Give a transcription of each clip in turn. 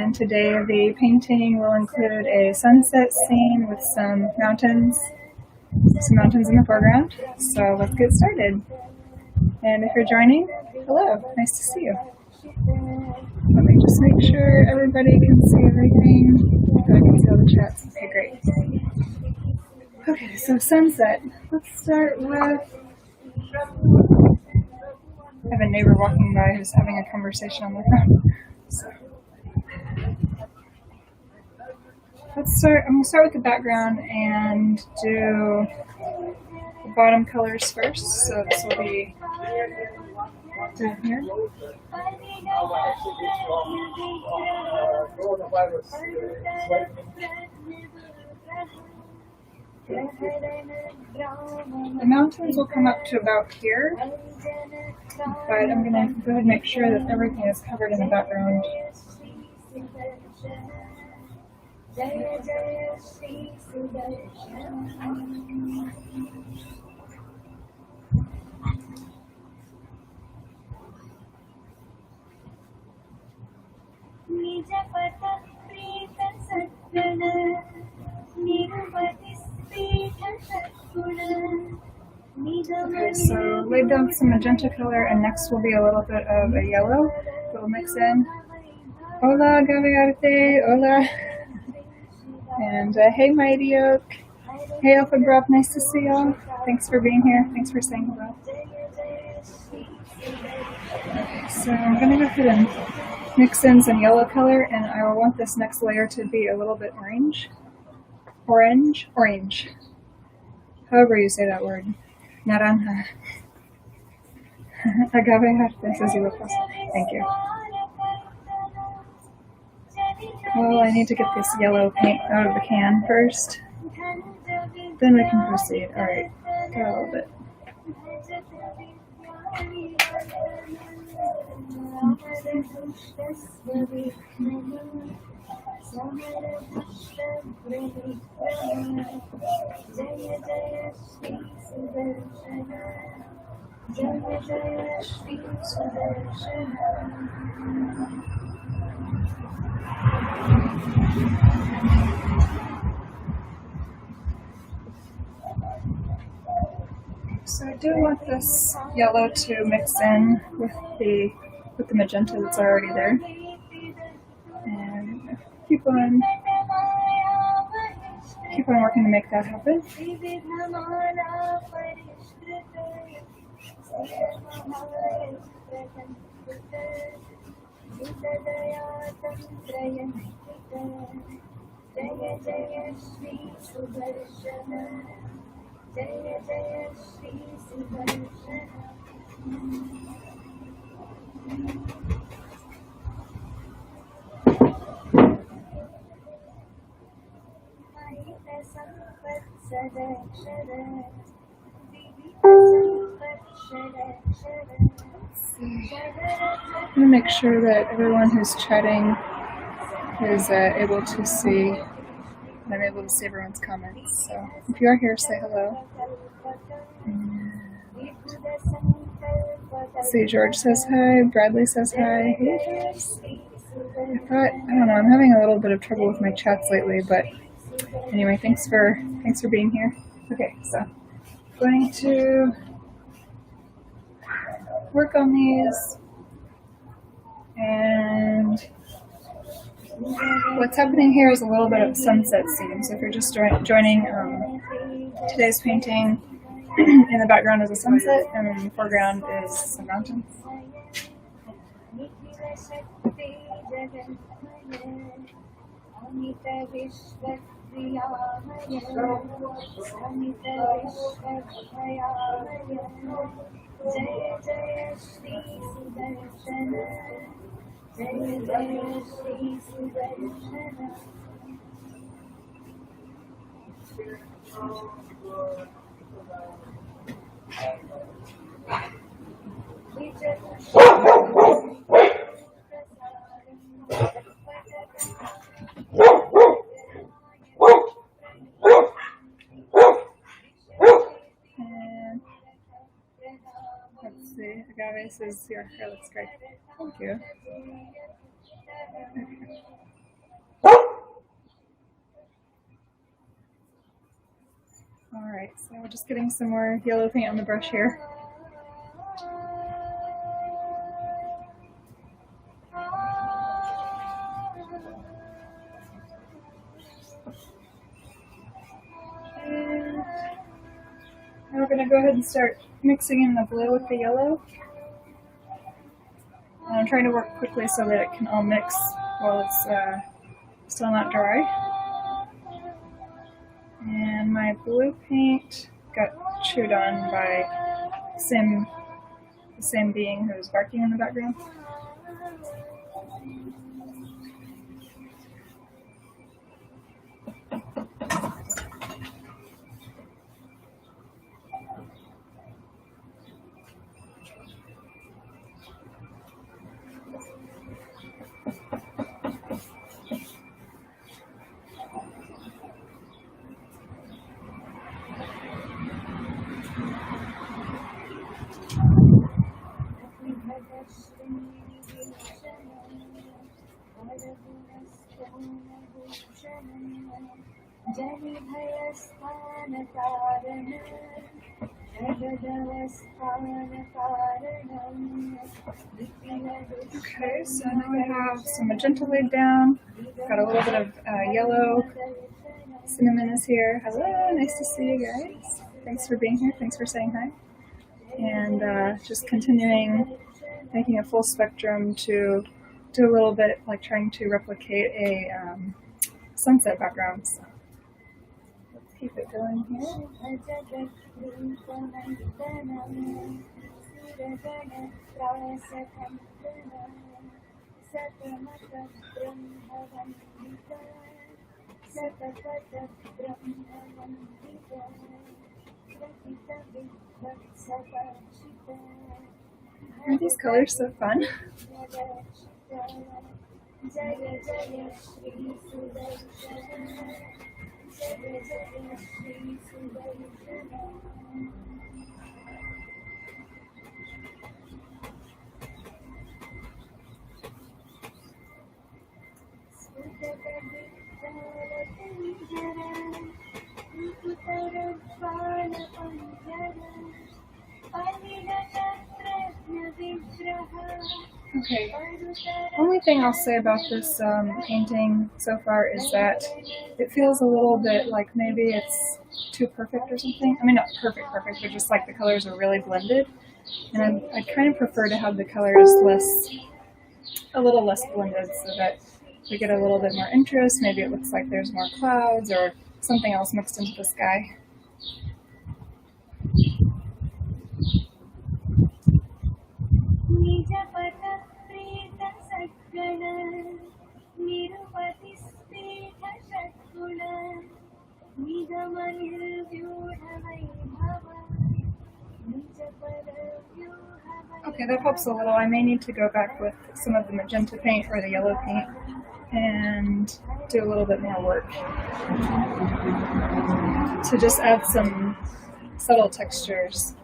and today the painting will include a sunset scene with some mountains in the foreground. So let's get started. And if you're joining, hello, nice to see you. Let me just make sure everybody can see everything. I can see all the chats. Okay, great. Okay, so sunset. Let's start with... I have a neighbor walking by who's having a conversation on their phone. So I'm going to start with the background and do the bottom colors first. So this will be down here. The mountains will come up to about here, but I'm going to go ahead and make sure that everything is covered in the background. Okay, so laid down some magenta color, and next will be a little bit of a yellow that will mix in. Hola, Gaviarte, hola. And hey, Mighty Oak. Hey, Alpha Grub, nice to see y'all. Thanks for being here. Thanks for saying hello. So I'm going to go ahead and mix in some yellow color, and I will want this next layer to be a little bit orange. However you say that word. Naranja. Agave says you look awesome. Thank you. Well, I need to get this yellow paint out of the can first. Then we can proceed. Alright, got a little bit. So I do want this yellow to mix in with the magenta that's already there. And keep on working to make that happen. I'm going to make sure that everyone who's chatting is able to see, and I'm able to see everyone's comments. So if you are here, say hello. See, George says hi, Bradley says hi. I don't know, I'm having a little bit of trouble with my chats lately, but anyway, thanks for being here. Okay, so going to work on these, and what's happening here is a little bit of sunset scene. So if you're just joining today's painting, in the background is a sunset, and in the foreground is some mountains. Let's see, Agave says your hair looks great. Thank you. Okay. Just getting some more yellow paint on the brush here. And now we're going to go ahead and start mixing in the blue with the yellow. And I'm trying to work quickly so that it can all mix while it's still not dry. And my blue paint got chewed on by the same being who was barking in the background. Okay, so now we have some magenta laid down. Got a little bit of yellow. Cinnamon is here. Hello, nice to see you guys. Thanks for being here. Thanks for saying hi. And just continuing making a full spectrum to do a little bit like trying to replicate a sunset background. So let's keep it going here. Aren't these colors so fun? Okay, only thing I'll say about this painting so far is that it feels a little bit like maybe it's too perfect or something. I mean, not perfect, but just like the colors are really blended. And I'd kind of prefer to have the colors a little less blended so that we get a little bit more interest. Maybe it looks like there's more clouds or something else mixed into the sky. Okay, that helps a little. I may need to go back with some of the magenta paint or the yellow paint and do a little bit more work to just add some subtle textures.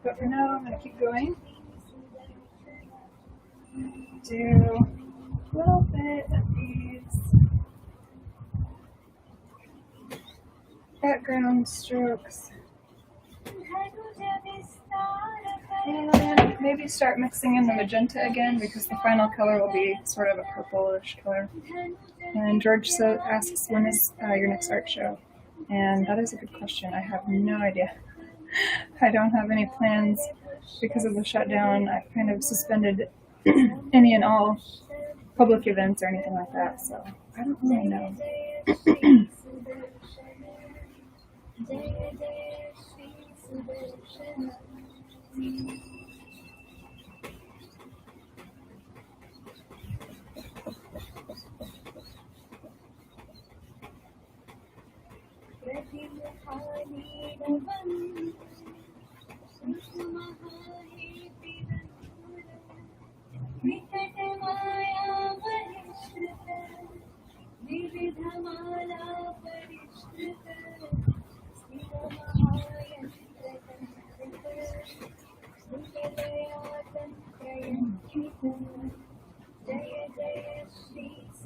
But for now, I'm going to keep going. Do a little bit of these background strokes. And maybe start mixing in the magenta again because the final color will be sort of a purplish color. And George asks, when is your next art show? And that is a good question. I have no idea. I don't have any plans because of the shutdown. I've kind of suspended any and all public events or anything like that, so I don't really know.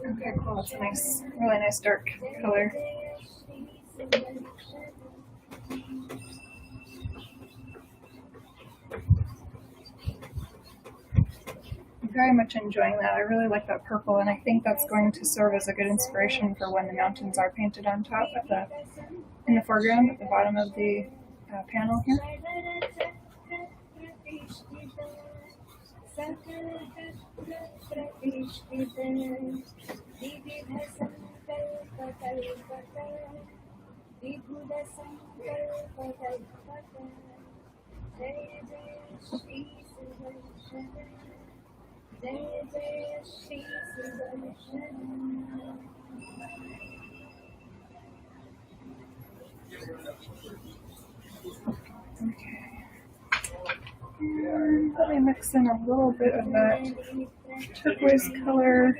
Okay, cool. It's a really nice dark color. I'm very much enjoying that. I really like that purple, and I think that's going to serve as a good inspiration for when the mountains are painted on top in the foreground at the bottom of the panel here. Okay. And let me mix in a little bit of that turquoise color.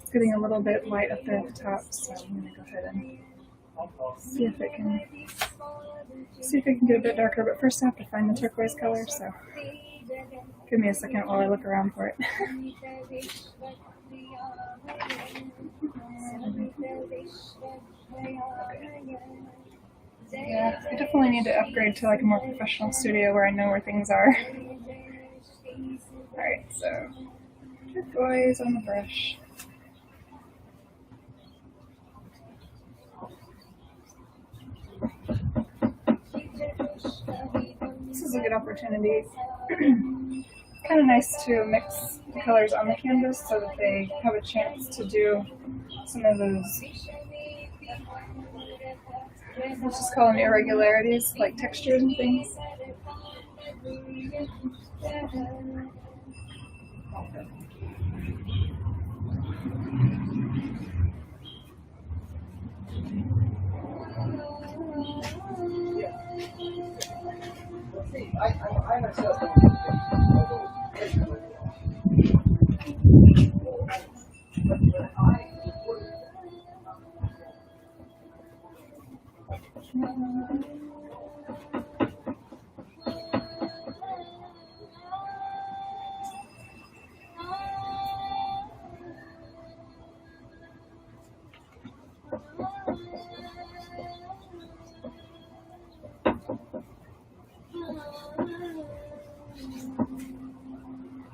It's getting a little bit light up there at the top, so I'm going to go ahead and see if it can get a bit darker. But first I have to find the turquoise color, so give me a second while I look around for it. Yeah, I definitely need to upgrade to like a more professional studio where I know where things are. Alright, so turquoise on the brush. This is a good opportunity. Kind of nice to mix the colors on the canvas so that they have a chance to do some of those, let's just call them irregularities, like textures and things.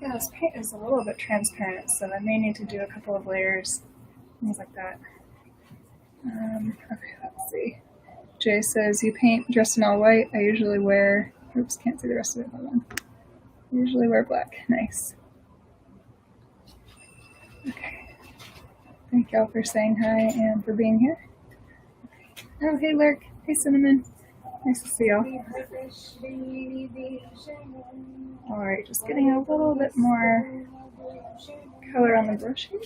Yeah, this paint is a little bit transparent, so I may need to do a couple of layers, things like that. Okay, let's see. Jay says, you paint dressed in all white. I usually wear, oops, can't see the rest of it, hold on. I usually wear black. Nice. Okay. Thank y'all for saying hi and for being here. Oh, hey Lurk. Hey Cinnamon. Nice to see y'all. Alright, just getting a little bit more color on the brush here.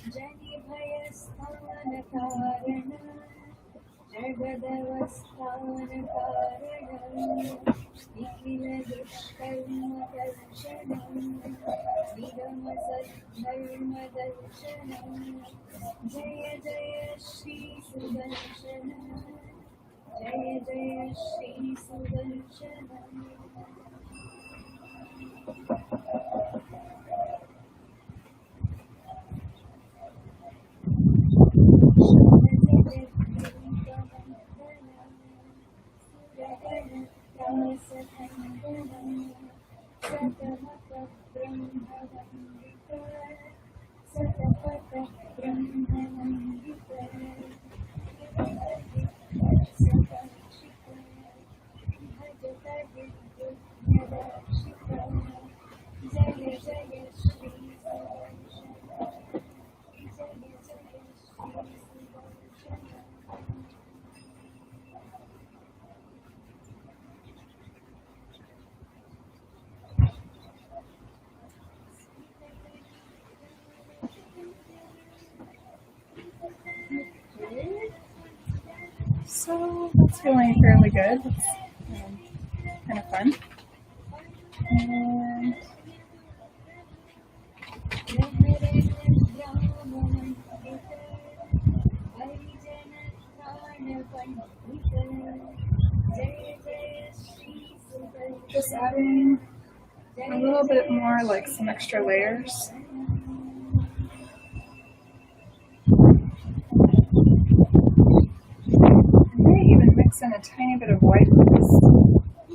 So that's feeling fairly good. It's kind of fun. And just adding a little bit more, like some extra layers. mix in a tiny bit of white with this,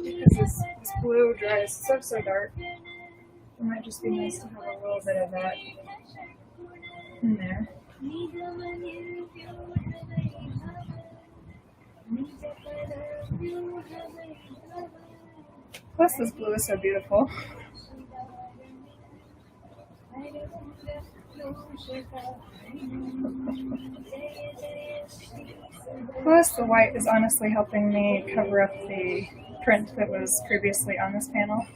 because this blue dries so dark. It might just be nice to have a little bit of that in there. Plus this blue is so beautiful. Plus the white is honestly helping me cover up the print that was previously on this panel.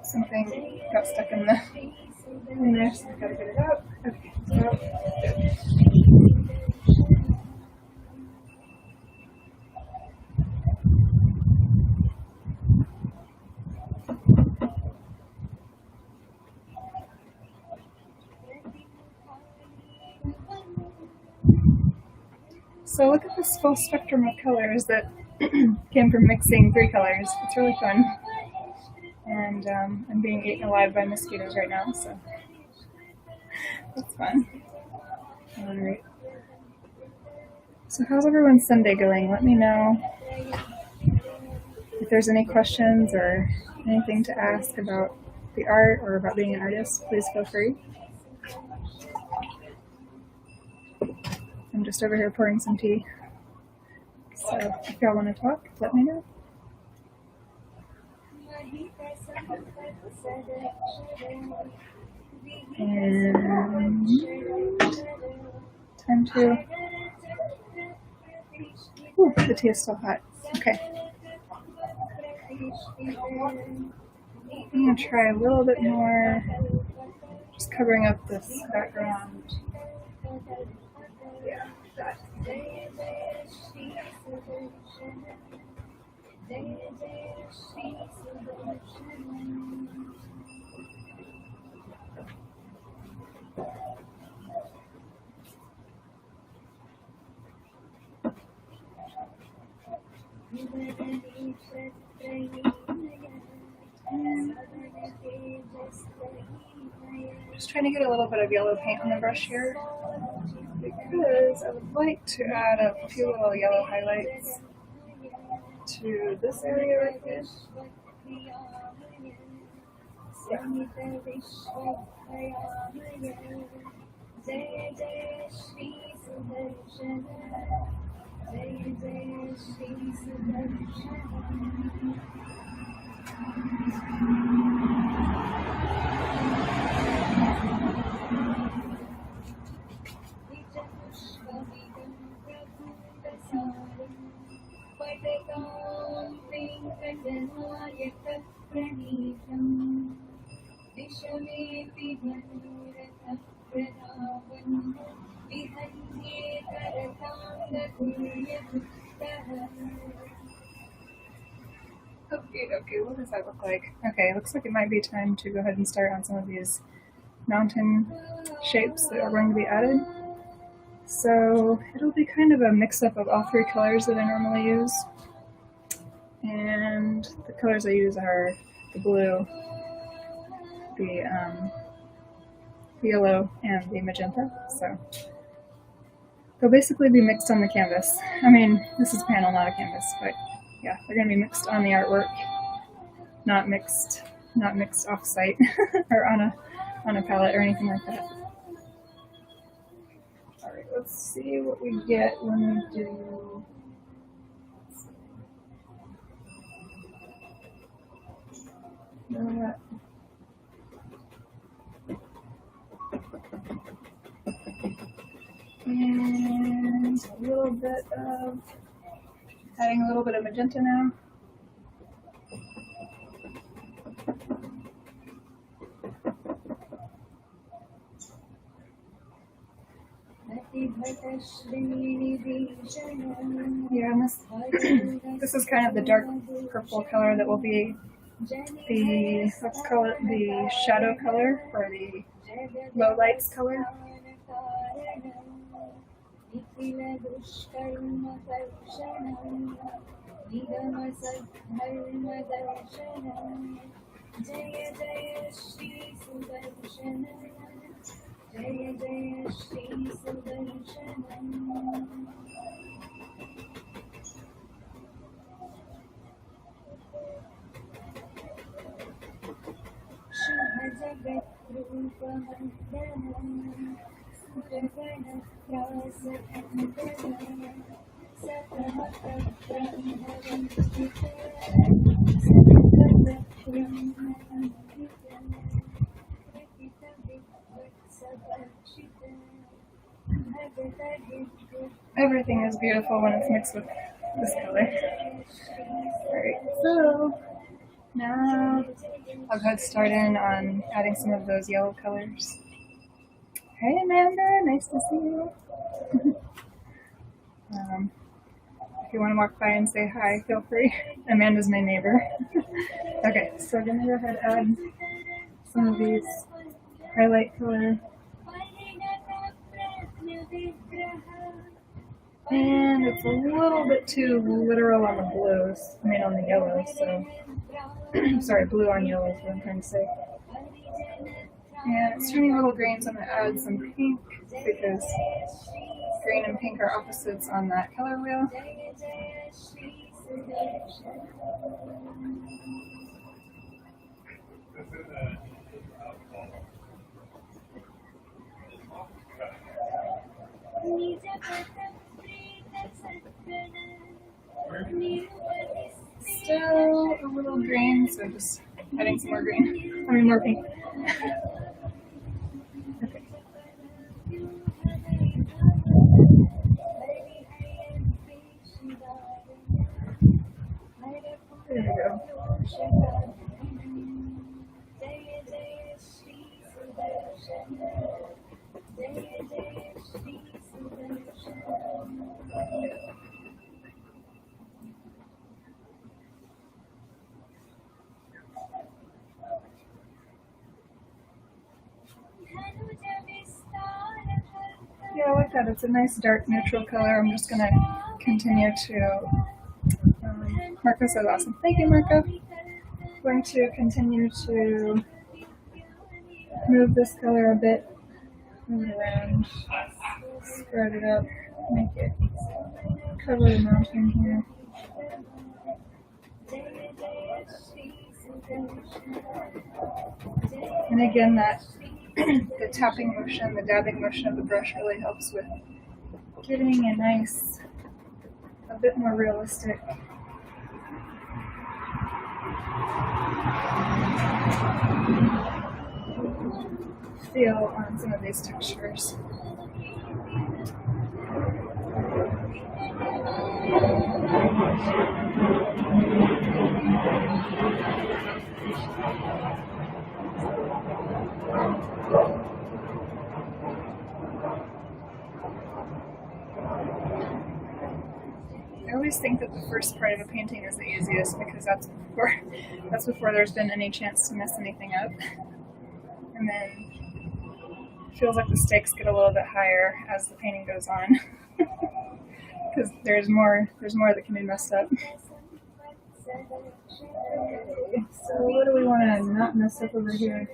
Something got stuck in there, so I've got to get it out. Okay, so So look at this full spectrum of colors that came from mixing 3 colors. It's really fun. And I'm being eaten alive by mosquitoes right now, so that's fun. Alright. So how's everyone's Sunday going? Let me know if there's any questions or anything to ask about the art or about being an artist. Please feel free. I'm just over here pouring some tea. So if y'all want to talk, let me know. And time to... Ooh, the tea is still hot. Okay. I'm going to try a little bit more, just covering up this background. Yeah, that. Just trying to get a little bit of yellow paint on the brush here, because I would like to add a few little yellow highlights to this area right here. Yeah. Okay, what does that look like? Okay, looks like it might be time to go ahead and start on some of these mountain shapes that are going to be added. So it'll be kind of a mix-up of all 3 colors that I normally use. And the colors I use are the blue, the yellow, and the magenta. So they'll basically be mixed on the canvas. I mean, this is a panel, not a canvas, but yeah, they're going to be mixed on the artwork, not mixed off-site or on a palette or anything like that. All right, let's see what we get when we do. That. And a little bit of, adding a little bit of magenta now. Okay. Yeah, and this is kind of the dark purple color that will be the, let's call it the shadow color, or the low lights color. Everything is beautiful when it's mixed with this color. Alright, so now I'll go ahead and start in on adding some of those yellow colors. Hey Amanda, nice to see you. If you want to walk by and say hi, feel free. Amanda's my neighbor. Okay, so I'm going to go ahead and add some of these highlight color. And it's a little bit too literal on the blues, on the yellows, so, sorry, blue on yellow is what I'm trying to say. And it's turning little grains. I'm going to add some pink, because green and pink are opposites on that color wheel. Still a little green, so just adding some more green. More pink. Okay. There we go. Yeah, I like that. It's a nice dark neutral color. I'm just going to continue to, Marco says awesome. Thank you, Marco. I'm going to continue to move this color a bit, move it around, spread it up, make it cover the mountain here. And again, that the tapping motion, the dabbing motion of the brush really helps with getting a nice, a bit more realistic feel on some of these textures. I always think that the first part of a painting is the easiest because that's before there's been any chance to mess anything up. And then it feels like the stakes get a little bit higher as the painting goes on. Because there's more that can be messed up. Okay, so what do we want to not mess up over here?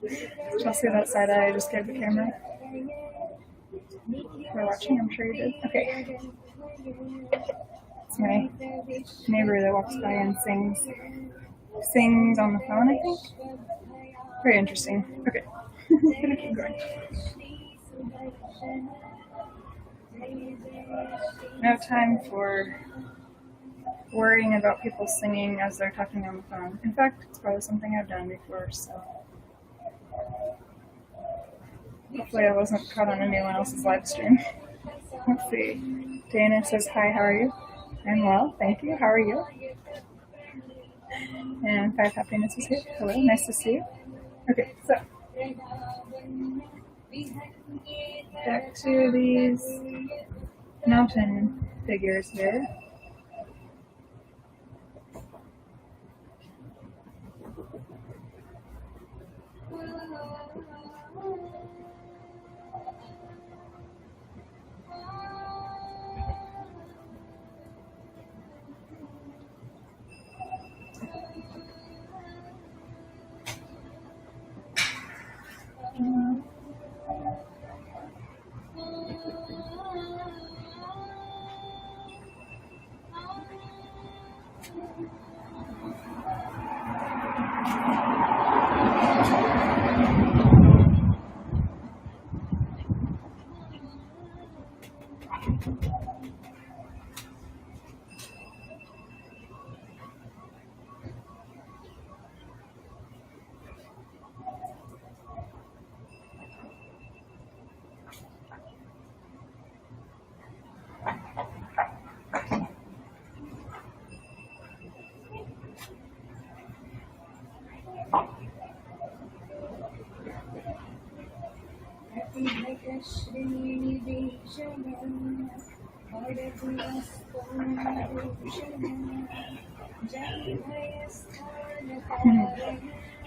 Did y'all see that side eye I just gave the camera? were watching. I'm sure you did. Okay. It's my neighbor that walks by and sings on the phone, I think. Very interesting. Okay. Gonna keep going. No time for worrying about people singing as they're talking on the phone. In fact, it's probably something I've done before, so hopefully I wasn't caught on anyone else's live stream. Let's see. Dana says, hi, how are you? I'm well, thank you. How are you? And Five Happiness is here. Hello, nice to see you. Okay, so back to these mountain figures here.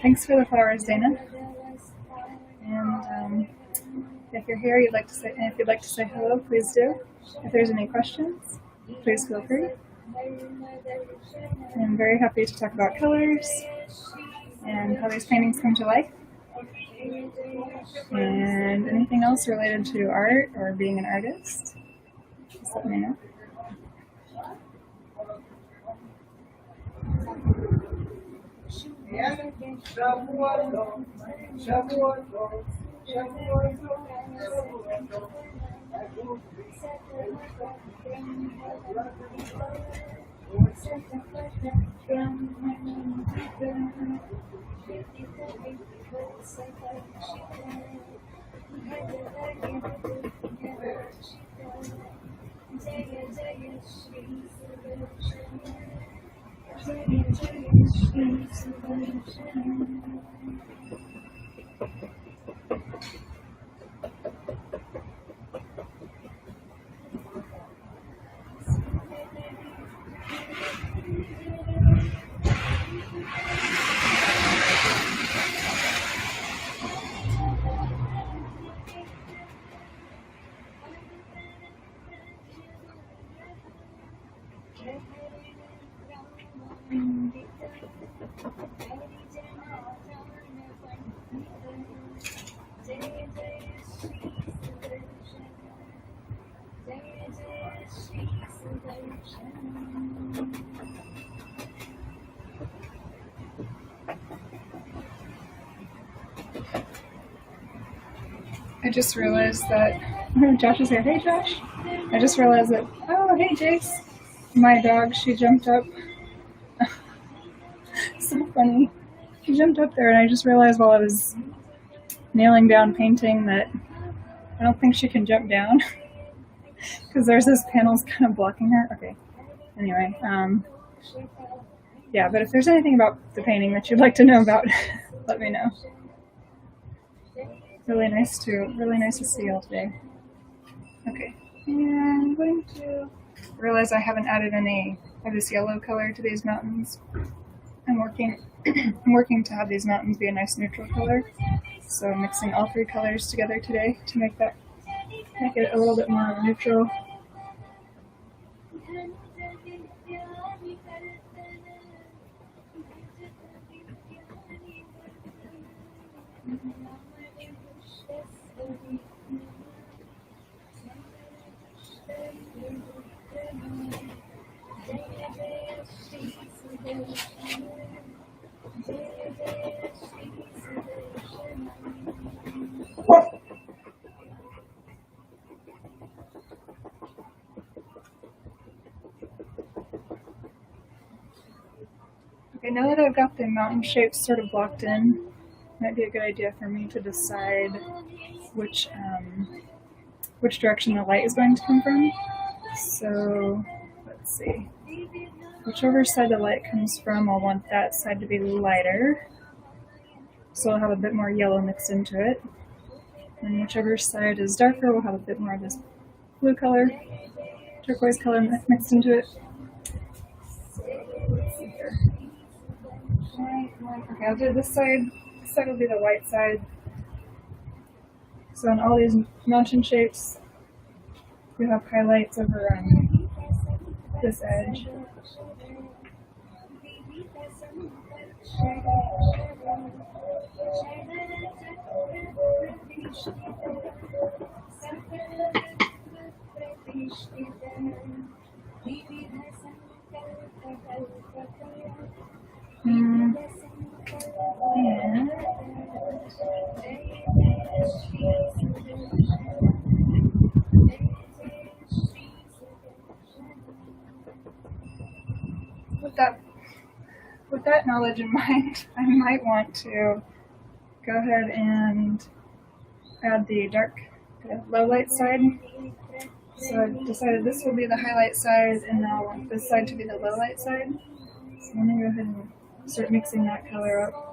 Thanks for the flowers, Dana. And if you're here, if you'd like to say hello, please do. If there's any questions, please feel free. I'm very happy to talk about colors and how these paintings come to life, and anything else related to art or being an artist. Just let me know. I just realized that Josh is here. Hey, Josh. I just realized that, oh, hey, Jace. My dog, she jumped up. So funny. She jumped up there, and I just realized while I was nailing down painting that I don't think she can jump down because there's this panels kind of blocking her. Okay. Anyway, yeah, but if there's anything about the painting that you'd like to know about, let me know. Really nice to see you all today. Okay, and I'm going to realize I haven't added any of this yellow color to these mountains. I'm working to have these mountains be a nice neutral color, so I'm mixing all three colors together today to make it a little bit more neutral. Okay, now that I've got the mountain shapes sort of blocked in, might be a good idea for me to decide which direction the light is going to come from. So let's see. Whichever side the light comes from, I'll want that side to be lighter. So I'll have a bit more yellow mixed into it. And whichever side is darker, we'll have a bit more of this blue color, turquoise color mixed into it. Let's see here. Okay, I'll do this side. This side will be the white side. So on all these mountain shapes, we have highlights over on this edge. With that knowledge in mind, I might want to go ahead and add the low light side. So I've decided this will be the highlight side, and now I want this side to be the low light side. So I'm going to go ahead and start mixing that color up.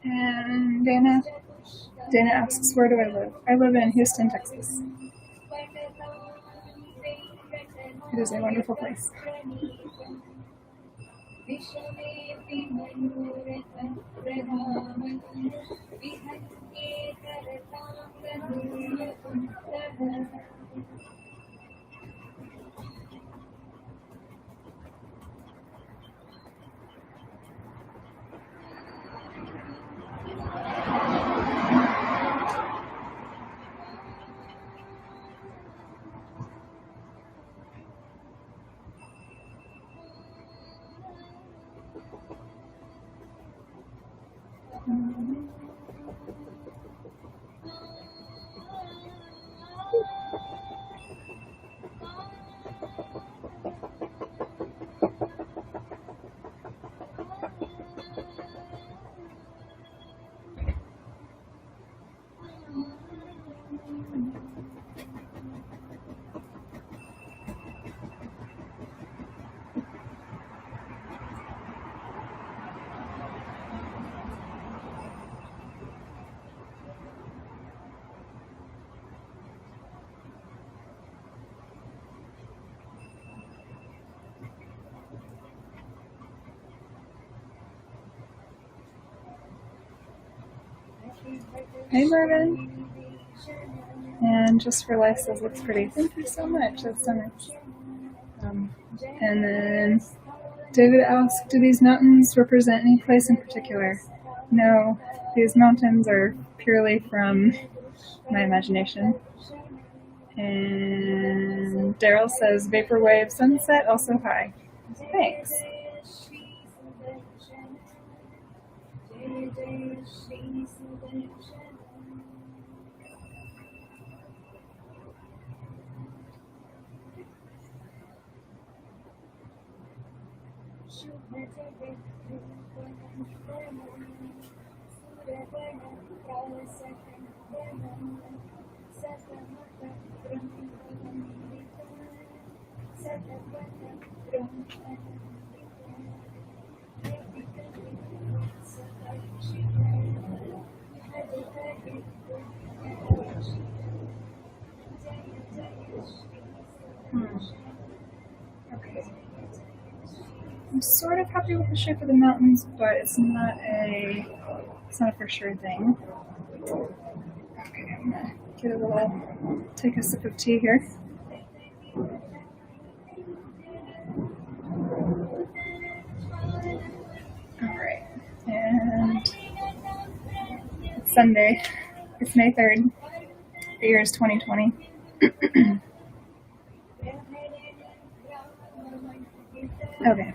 And Dana asks, where do I live? I live in Houston, Texas. It is a wonderful place. Hey, Marvin. And Just for Life says, looks pretty. Thank you so much. That's so nice. And then David asked, do these mountains represent any place in particular? No, these mountains are purely from my imagination. And Daryl says, Vaporwave sunset, also hi. Thanks. I'm sort of happy with the shape of the mountains, but it's not a for sure thing. Okay, I'm gonna take a sip of tea here. Alright, and it's Sunday. It's May 3rd. The year is 2020. Okay,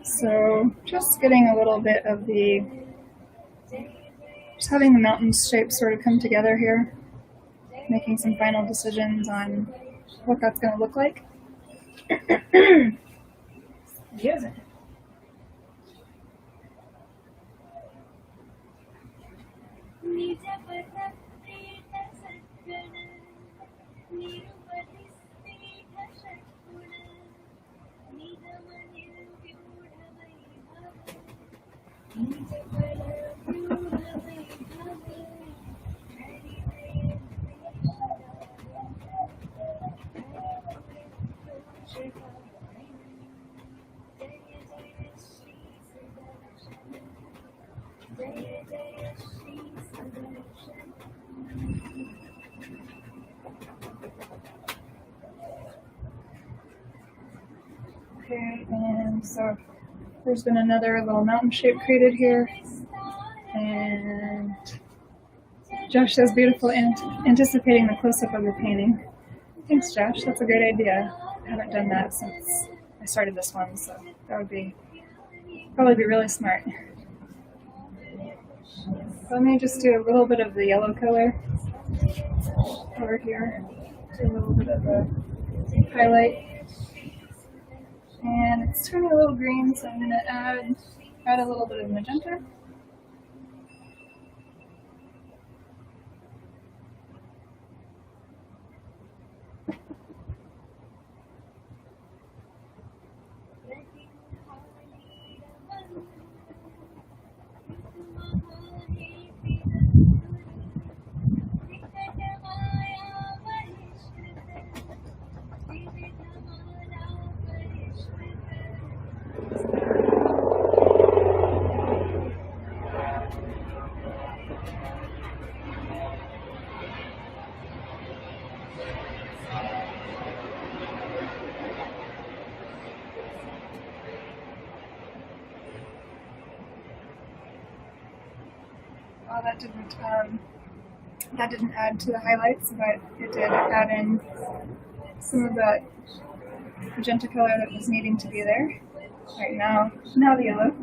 so just getting a little bit of just having the mountain shape sort of come together here, making some final decisions on what that's going to look like. Yes. Okay, and so there's been another little mountain shape created here, and Josh says beautiful, anticipating the close-up of the painting. Thanks, Josh, that's a great idea. I haven't done that since I started this one, so that would probably be really smart. So let me just do a little bit of the yellow color over here, do a little bit of a highlight. And it's turning a little green, so I'm going to add a little bit of magenta. Well, that didn't add to the highlights, but it did add in some of that magenta color that was needing to be there. Right now the yellow.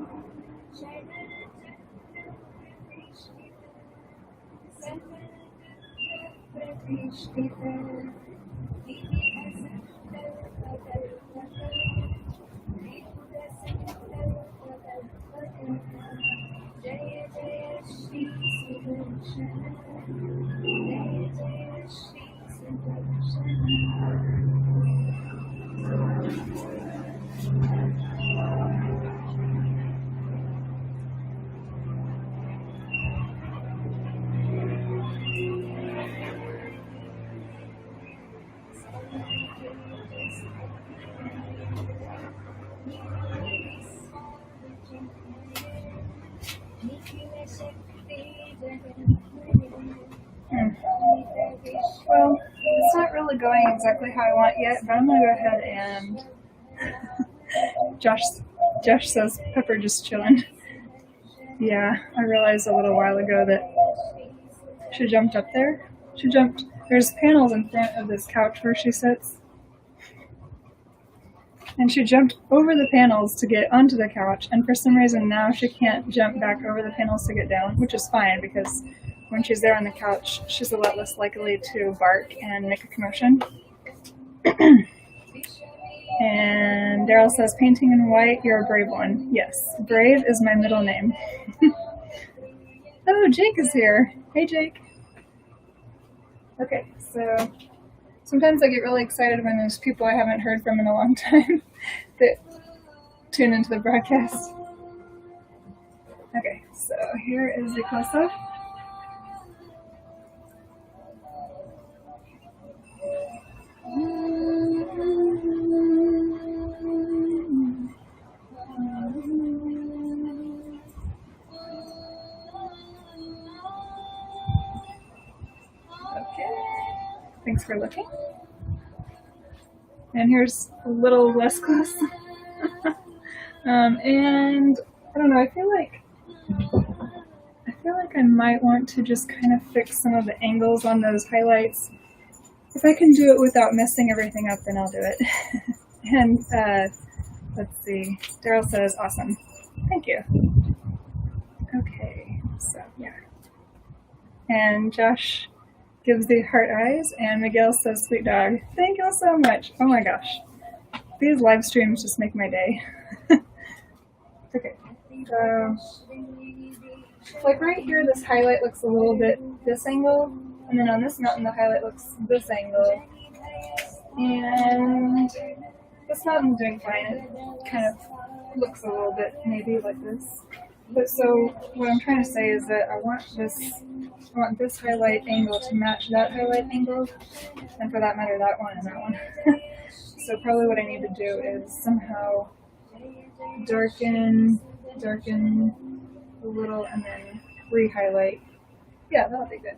Well, it's not really going exactly how I want yet, but I'm going to go ahead and Josh says Pepper just chilling. Yeah, I realized a little while ago that she jumped up there. There's panels in front of this couch where she sits. And she jumped over the panels to get onto the couch, and for some reason now she can't jump back over the panels to get down, which is fine because when she's there on the couch, she's a lot less likely to bark and make a commotion. And Daryl says, painting in white, you're a brave one. Yes, brave is my middle name. Oh, Jake is here. Hey, Jake. Okay, so sometimes I get really excited when there's people I haven't heard from in a long time that tune into the broadcast. Okay, so here is the close-up. for looking. And here's a little less close. And I don't know, I feel like I might want to just kind of fix some of the angles on those highlights. If I can do it without messing everything up, then I'll do it. And let's see, Daryl says, awesome. Thank you. Okay, so yeah. And Josh gives the heart eyes, and Miguel says, sweet dog. Thank you all so much. Oh my gosh. These live streams just make my day. Okay, so like right here, this highlight looks a little bit this angle, and then on this mountain, the highlight looks this angle. And this mountain's doing fine. It kind of looks a little bit maybe like this. But so what I'm trying to say is that I want this highlight angle to match that highlight angle, and for that matter, that one and that one. So probably what I need to do is somehow darken a little and then re-highlight. Yeah, that'll be good.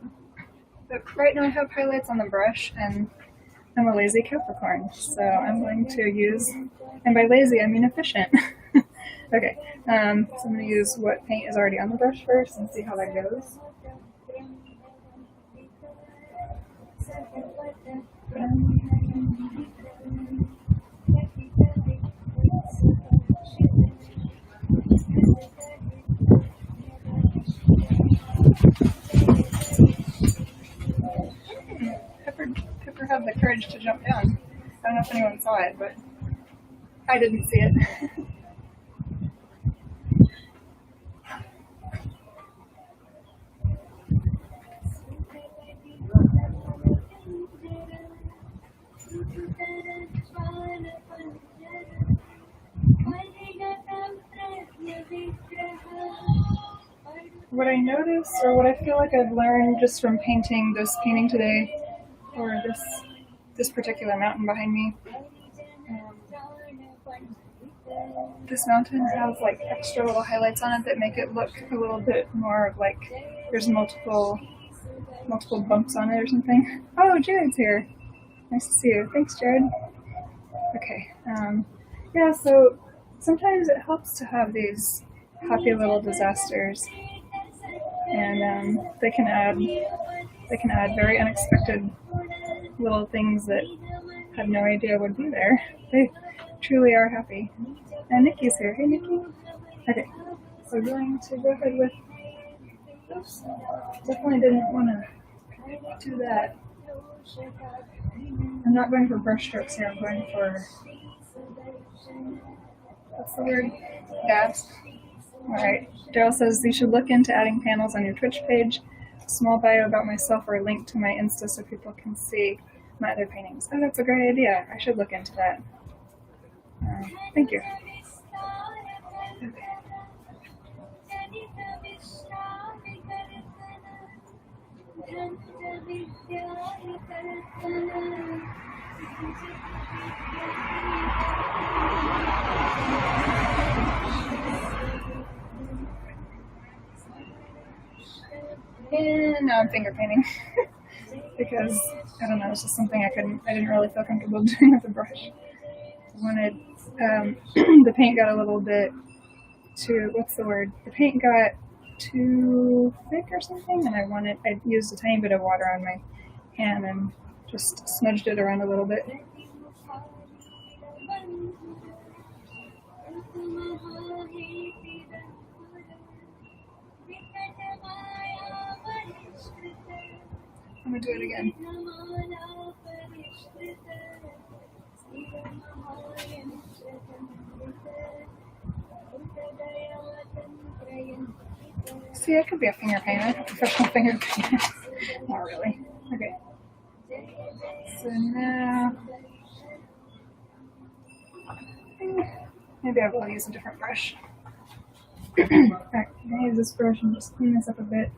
But right now I have highlights on the brush, and I'm a lazy Capricorn, so I'm going to use, and by lazy I mean efficient. Okay, so I'm going to use what paint is already on the brush first and see how that goes. Pepper had the courage to jump down. I don't know if anyone saw it, but I didn't see it. What I notice, or what I feel like I've learned just from painting this painting today, or this particular mountain behind me, this mountain has like extra little highlights on it that make it look a little bit more like there's multiple bumps on it or something. Oh, Jared's here. Nice to see you. Thanks, Jared. Okay. Yeah, so sometimes it helps to have these happy little disasters, and they can add very unexpected little things that I had no idea would be there. They truly are happy. And Nikki's here. Hey, Nikki. Okay, so we're going to go ahead with. Oops, definitely didn't want to do that. I'm not going for brush strokes here. I'm going for, what's the word? Dabs. Alright, Daryl says you should look into adding panels on your Twitch page, a small bio about myself or a link to my Insta so people can see my other paintings. Oh, that's a great idea. I should look into that. Thank you. Okay. And now I'm finger painting because I don't know, it's just something I didn't really feel comfortable doing with the brush. I wanted the paint got a little bit too, what's the word? The paint got too thick or something, and I used a tiny bit of water on my hand and just smudged it around a little bit. I'm gonna do it again. See, I could be a finger painter, a professional finger painter. Not really. Okay. So now, maybe I will use a different brush. Alright, I'm gonna use this brush and just clean this up a bit.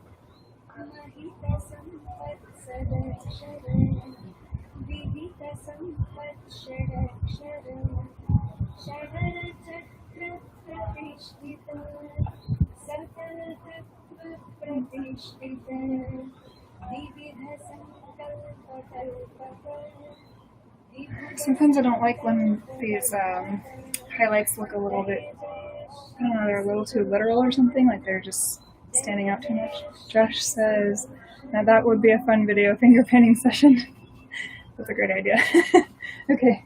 Sometimes I don't like when these highlights look a little bit, I don't know, they're a little too literal or something, like they're just standing out too much. Josh says, now that would be a fun video finger painting session. That's a great idea. Okay,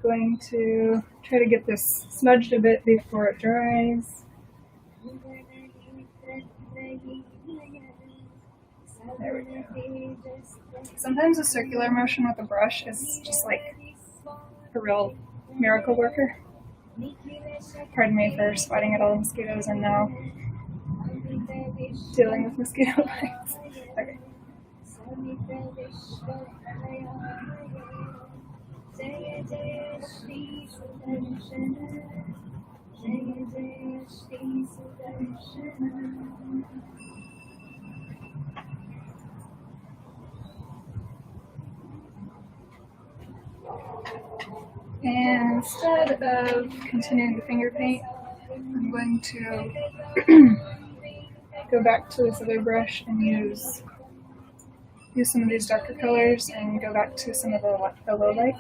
going to try to get this smudged a bit before it dries. There we go. Sometimes a circular motion with a brush is just like a real miracle worker. Pardon me for swatting at all the mosquitoes and now dealing with mosquito bites. Okay. And instead of continuing the finger paint, I'm going to go back to this other brush and use some of these darker colors and go back to some of the low lights.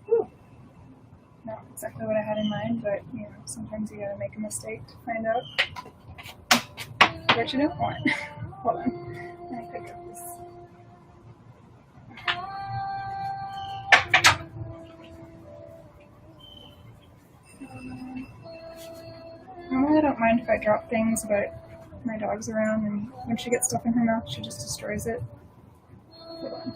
Ooh. Not exactly what I had in mind, but you know, sometimes you gotta make a mistake to find out what you don't want. Hold on. I pick up this. Normally I don't mind if I drop things, but my dog's around and when she gets stuff in her mouth, she just destroys it. Hold on.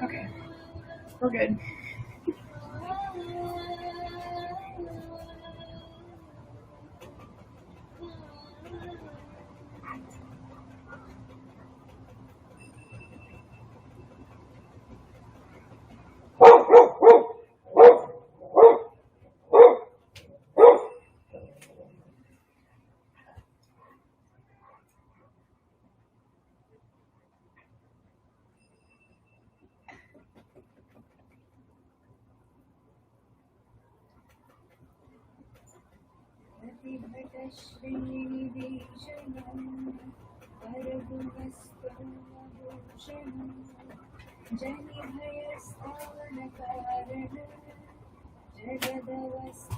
Okay, we're good.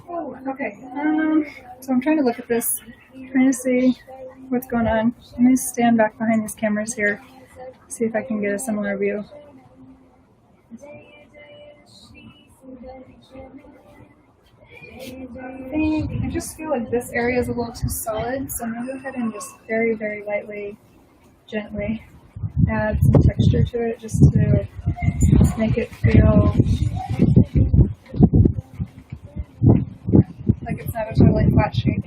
Oh, okay. So I'm trying to look at this, trying to see what's going on. Let me stand back behind these cameras here, see if I can get a similar view. I just feel like this area is a little too solid, so I'm going to go ahead and just very, very lightly, gently add some texture to it just to make it feel like it's not a totally flat shape.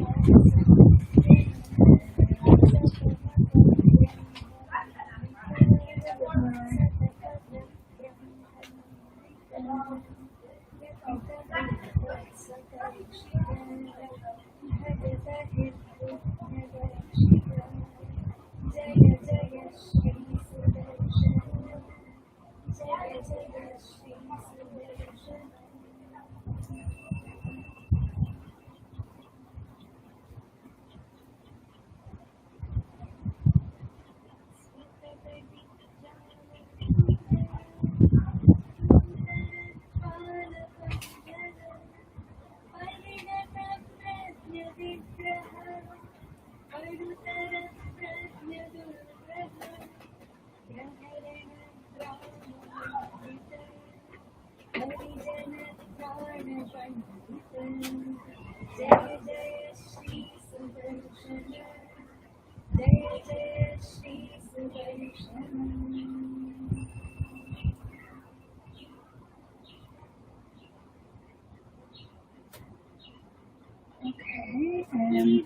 Okay, and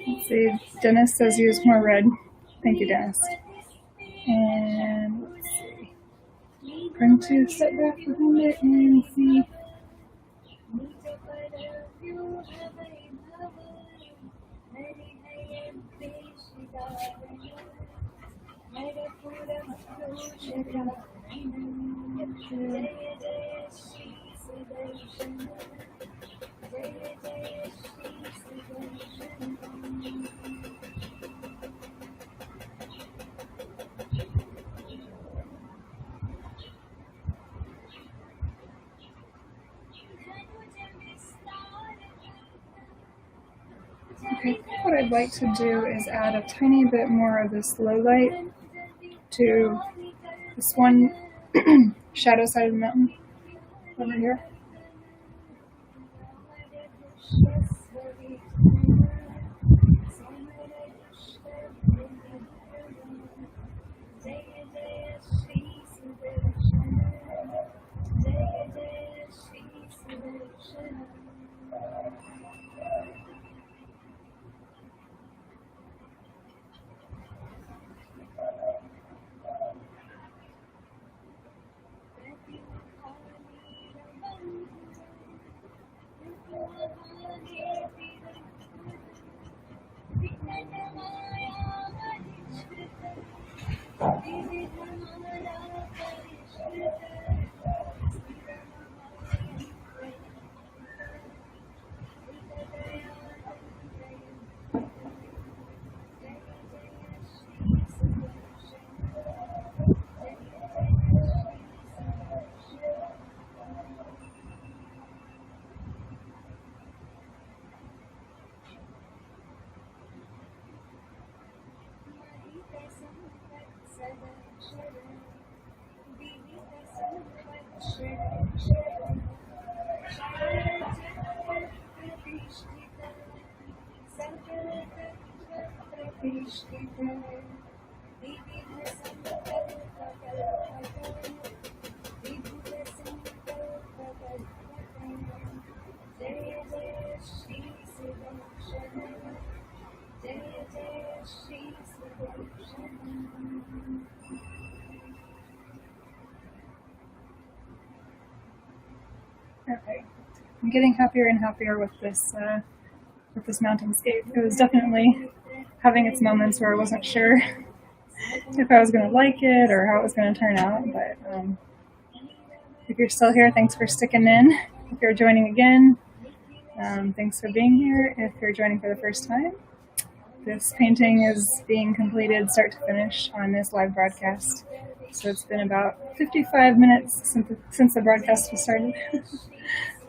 let's see, Dennis says use more red. Thank you, Dennis. And let's see, I'm going to step back behind it and see. Okay, what I'd like to do is add a tiny bit more of this low light to this one shadow side of the mountain over here. Okay, I'm getting happier and happier with this mountainscape. It was definitely having its moments where I wasn't sure if I was going to like it or how it was going to turn out. But if you're still here, thanks for sticking in. If you're joining again, thanks for being here. If you're joining for the first time, this painting is being completed start to finish on this live broadcast. So it's been about 55 minutes since the broadcast was started.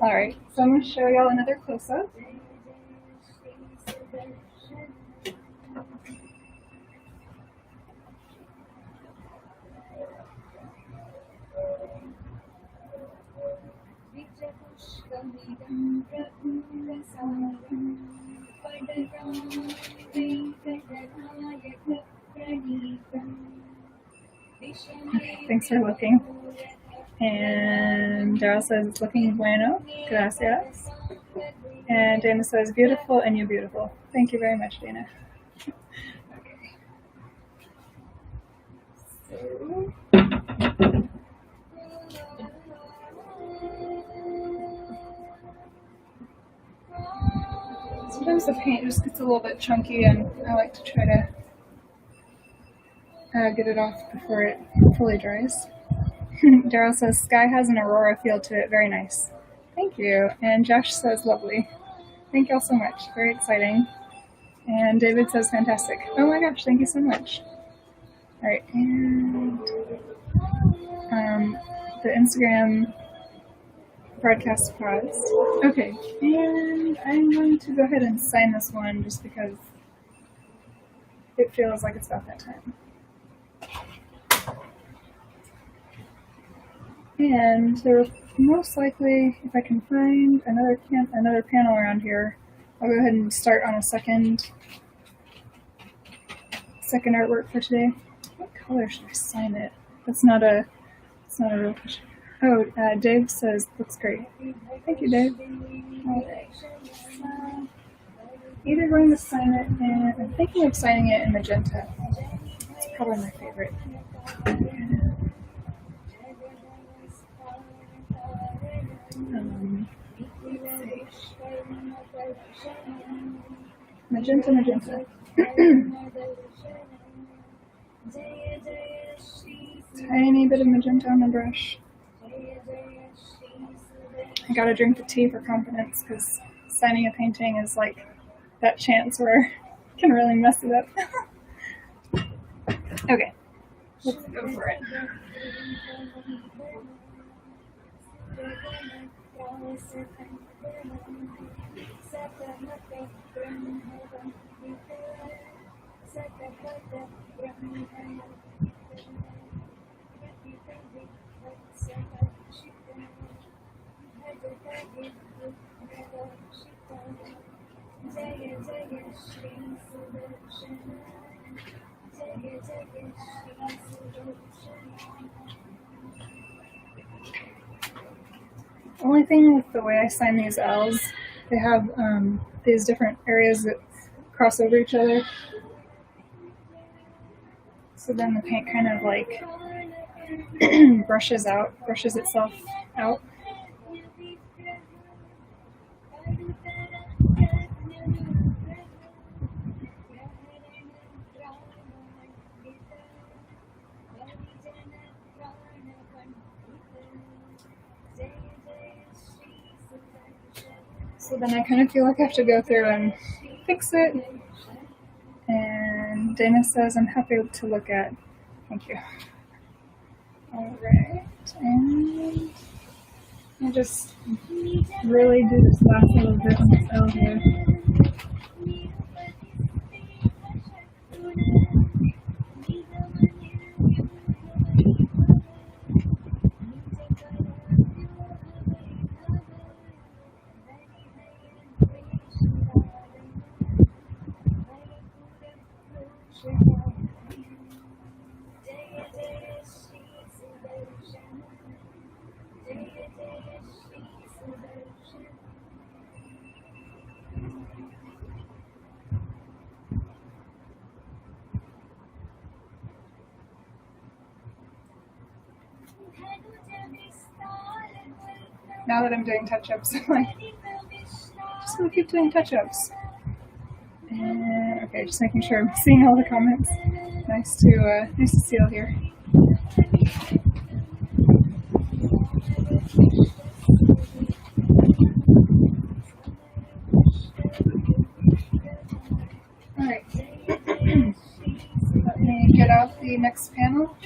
All right, so I'm going to show y'all another close-up. Okay, thanks for looking. And Daryl says it's looking bueno. Gracias. And Dana says beautiful and you're beautiful. Thank you very much, Dana. Okay. Sometimes the paint just gets a little bit chunky, and I like to try to get it off before it fully dries. Daryl says sky has an aurora feel to it. Very nice. Thank you. And Josh says lovely. Thank y'all so much. Very exciting. And David says fantastic. Oh my gosh, thank you so much. All right, and the Instagram broadcast paused. Okay, and I'm going to go ahead and sign this one just because it feels like it's about that time. And there will most likely, if I can find another panel around here, I'll go ahead and start on a second artwork for today. What color should I sign it? It's not a real picture. Oh, Dave says looks great. Thank you, Dave. Okay. Either going to sign it in, I'm thinking of signing it in magenta. It's probably my favorite. Magenta. Tiny bit of magenta on the brush. I gotta drink the tea for confidence, because signing a painting is like that chance where I can really mess it up. Okay, let's go for it. Only thing with the way I sign these L's, they have these different areas that cross over each other. So then the paint kind of like brushes itself out. So then I kind of feel like I have to go through and fix it. And Dana says, I'm happy to look at. Thank you. Alright, and I just really do this last little bit on this L here. Now that I'm doing touch-ups, I'm like, just gonna keep doing touch-ups. And okay, just making sure I'm seeing all the comments. Nice to see all here. Alright. Let me get out the next panel.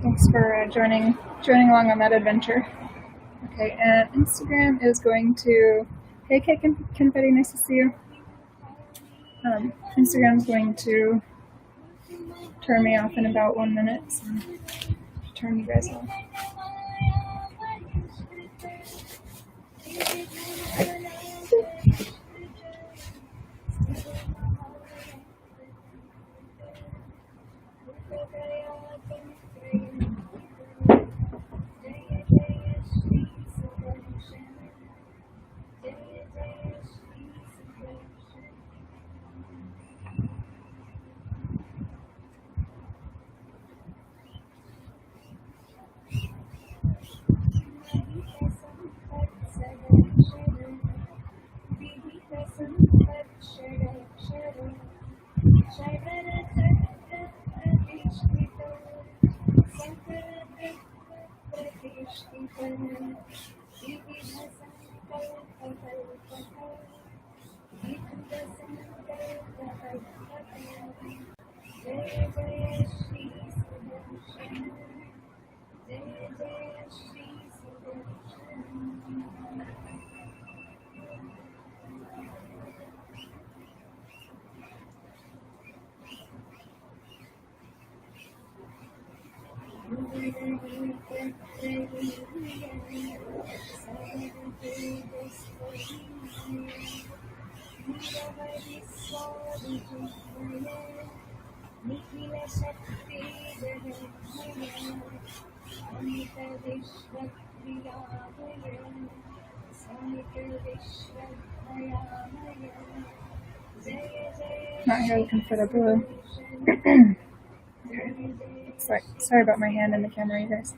Thanks for joining along on that adventure. Okay, and Instagram is going to, hey Cake and Confetti, nice to see you. Instagram's going to turn me off in about 1 minute, so turn you guys off. Not here looking for the blue. Okay. Sorry about my hand in the camera, you guys.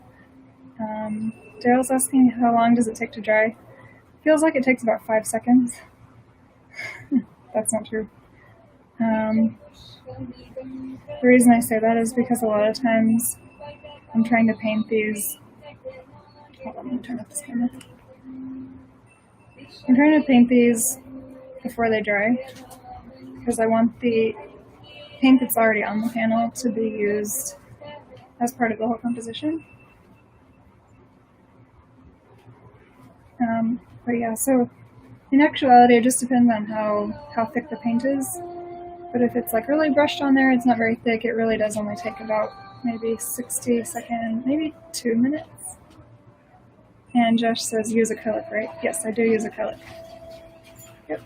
Daryl's asking how long does it take to dry? Feels like it takes about 5 seconds. That's not true. The reason I say that is because a lot of times I'm trying to paint these. Hold on, let me turn off this camera. I'm trying to paint these before they dry because I want the paint that's already on the panel to be used as part of the whole composition. But yeah, so in actuality, it just depends on how thick the paint is. But if it's like really brushed on there, it's not very thick, it really does only take about maybe 60 seconds, maybe 2 minutes. And Josh says use acrylic, right? Yes, I do use acrylic. Yep.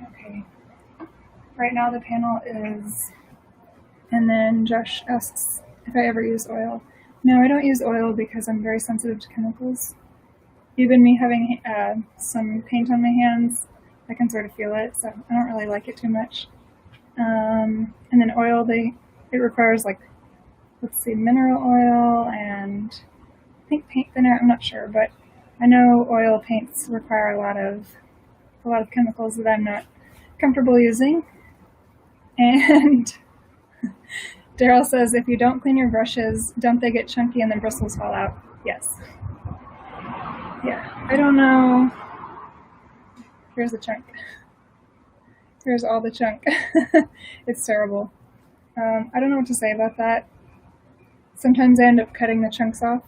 Okay. Right now the panel is, and then Josh asks if I ever use oil. No, I don't use oil because I'm very sensitive to chemicals. Even me having some paint on my hands, I can sort of feel it, so I don't really like it too much. And then oil, it requires like, let's see, mineral oil and I think paint thinner, I'm not sure, but I know oil paints require a lot of chemicals that I'm not comfortable using. And Daryl says, if you don't clean your brushes, don't they get chunky and then bristles fall out? Yes. Yeah, I don't know. Here's a chunk. Here's all the chunk. It's terrible. I don't know what to say about that. Sometimes I end up cutting the chunks off.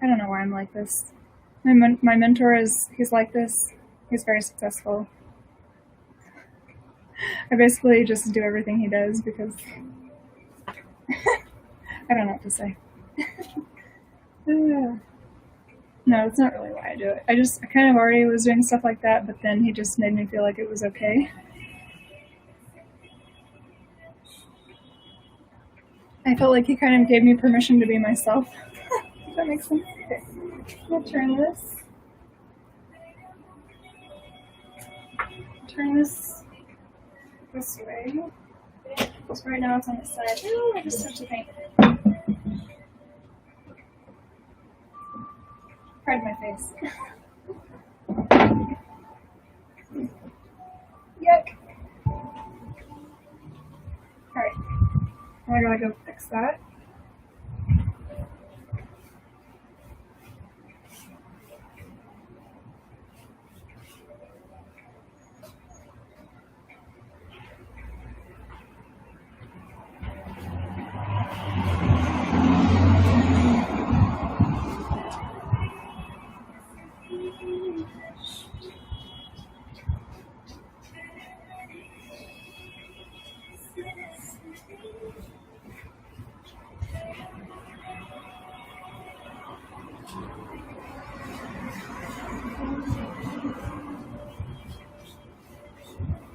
I don't know why I'm like this. My mentor he's like this. He's very successful. I basically just do everything he does because I don't know what to say. No, it's not really why I do it. I kind of already was doing stuff like that, but then he just made me feel like it was okay. I felt like he kind of gave me permission to be myself. If that makes sense. Okay, I'll turn this. Turn this way. So right now it's on the side. Ooh, I just touched the paint. Pardon my face. Yuck. Alright. I gotta go fix that.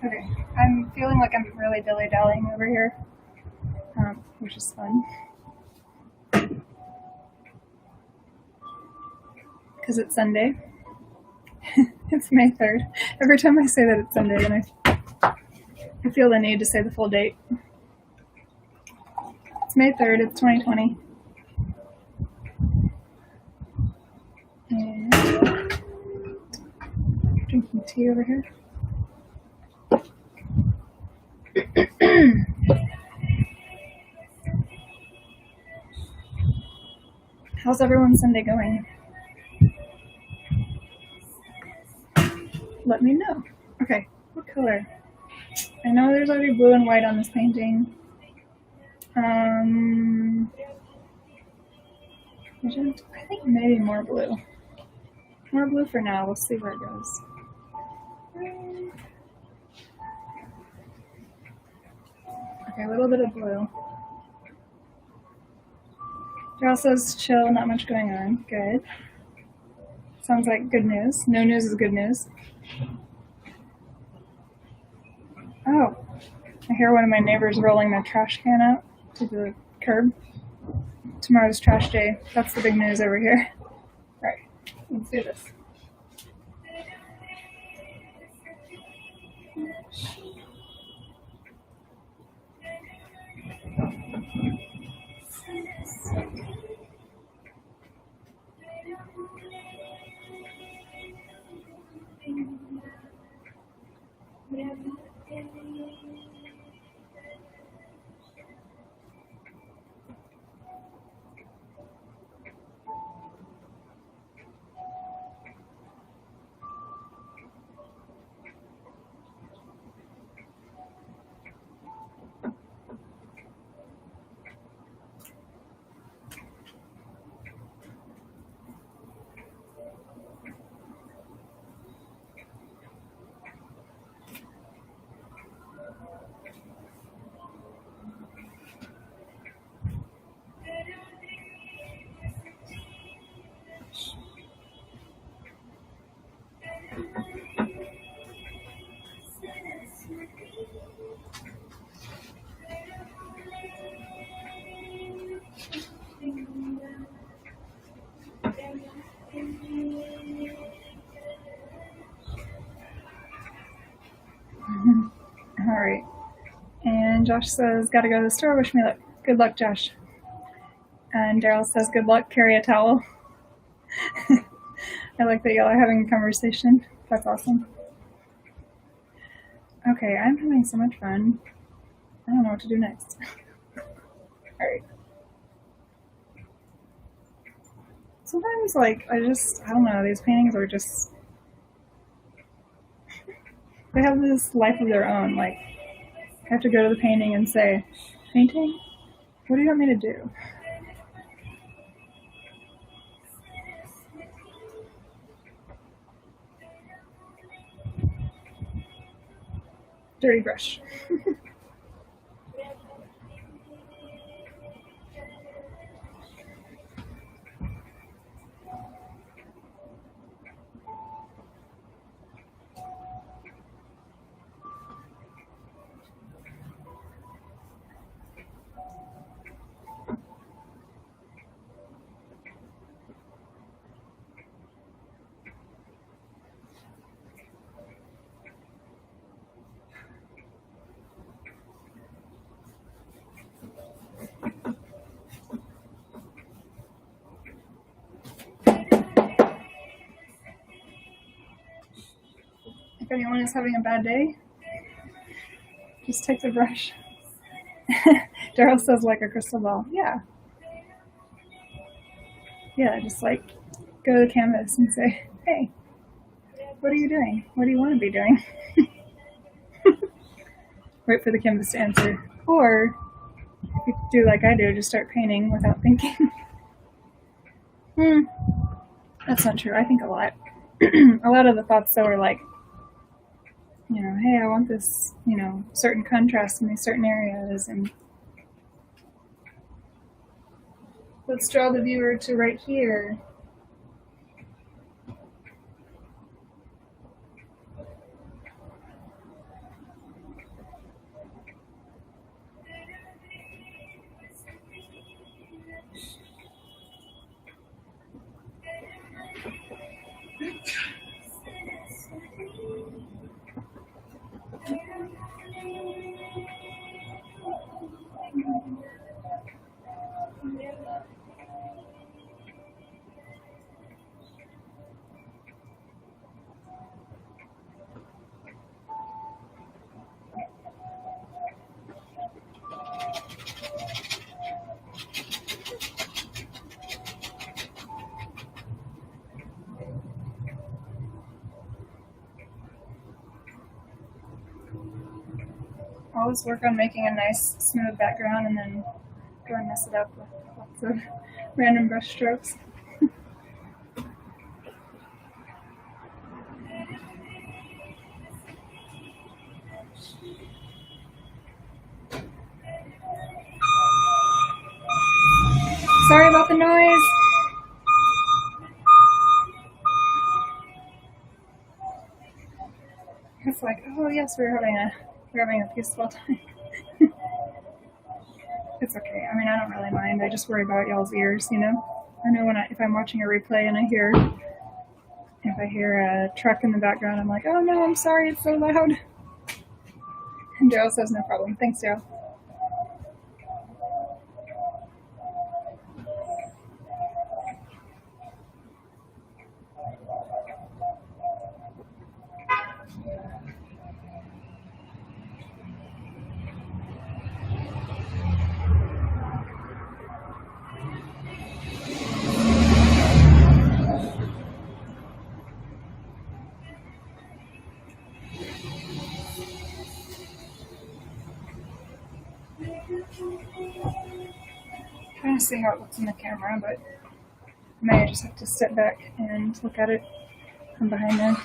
Okay, I'm feeling like I'm really dilly-dallying over here, which is fun. Because it's Sunday. It's May 3rd. Every time I say that it's Sunday, then I feel the need to say the full date. It's May 3rd, it's 2020. And drinking tea over here. How's everyone's Sunday going? Let me know. Okay, what color? I know there's already blue and white on this painting. I think maybe more blue. More blue for now. We'll see where it goes. Okay, a little bit of blue. Daryl says chill, not much going on. Good. Sounds like good news. No news is good news. Oh, I hear one of my neighbors rolling their trash can out to the curb. Tomorrow's trash day. That's the big news over here. Alright, let's do this. Alright. And Josh says, gotta go to the store, wish me luck. Good luck, Josh. And Daryl says, good luck, carry a towel. I like that y'all are having a conversation. That's awesome. Okay, I'm having so much fun. I don't know what to do next. Alright. Sometimes, like, I don't know, these paintings are just, they have this life of their own. Like, I have to go to the painting and say, painting? What do you want me to do? Dirty brush. If anyone is having a bad day, just take the brush. Daryl says like a crystal ball. Yeah. Yeah, just like go to the canvas and say, hey, what are you doing? What do you want to be doing? Wait for the canvas to answer. Or if you do like I do, just start painting without thinking. That's not true. I think a lot. A lot of the thoughts though are like, you know, hey, I want this, you know, certain contrast in these certain areas, and let's draw the viewer to right here. Always work on making a nice smooth background and then go and mess it up with lots of random brush strokes. Sorry about the noise. It's like, oh yes, we're having a peaceful time. It's okay. I mean, I don't really mind. I just worry about y'all's ears, you know. I know if I'm watching a replay and if I hear a truck in the background, I'm like, oh no, I'm sorry, it's so loud. And Daryl says no problem. Thanks, Daryl. Trying to see how it looks in the camera, but I may just have to step back and look at it from behind there.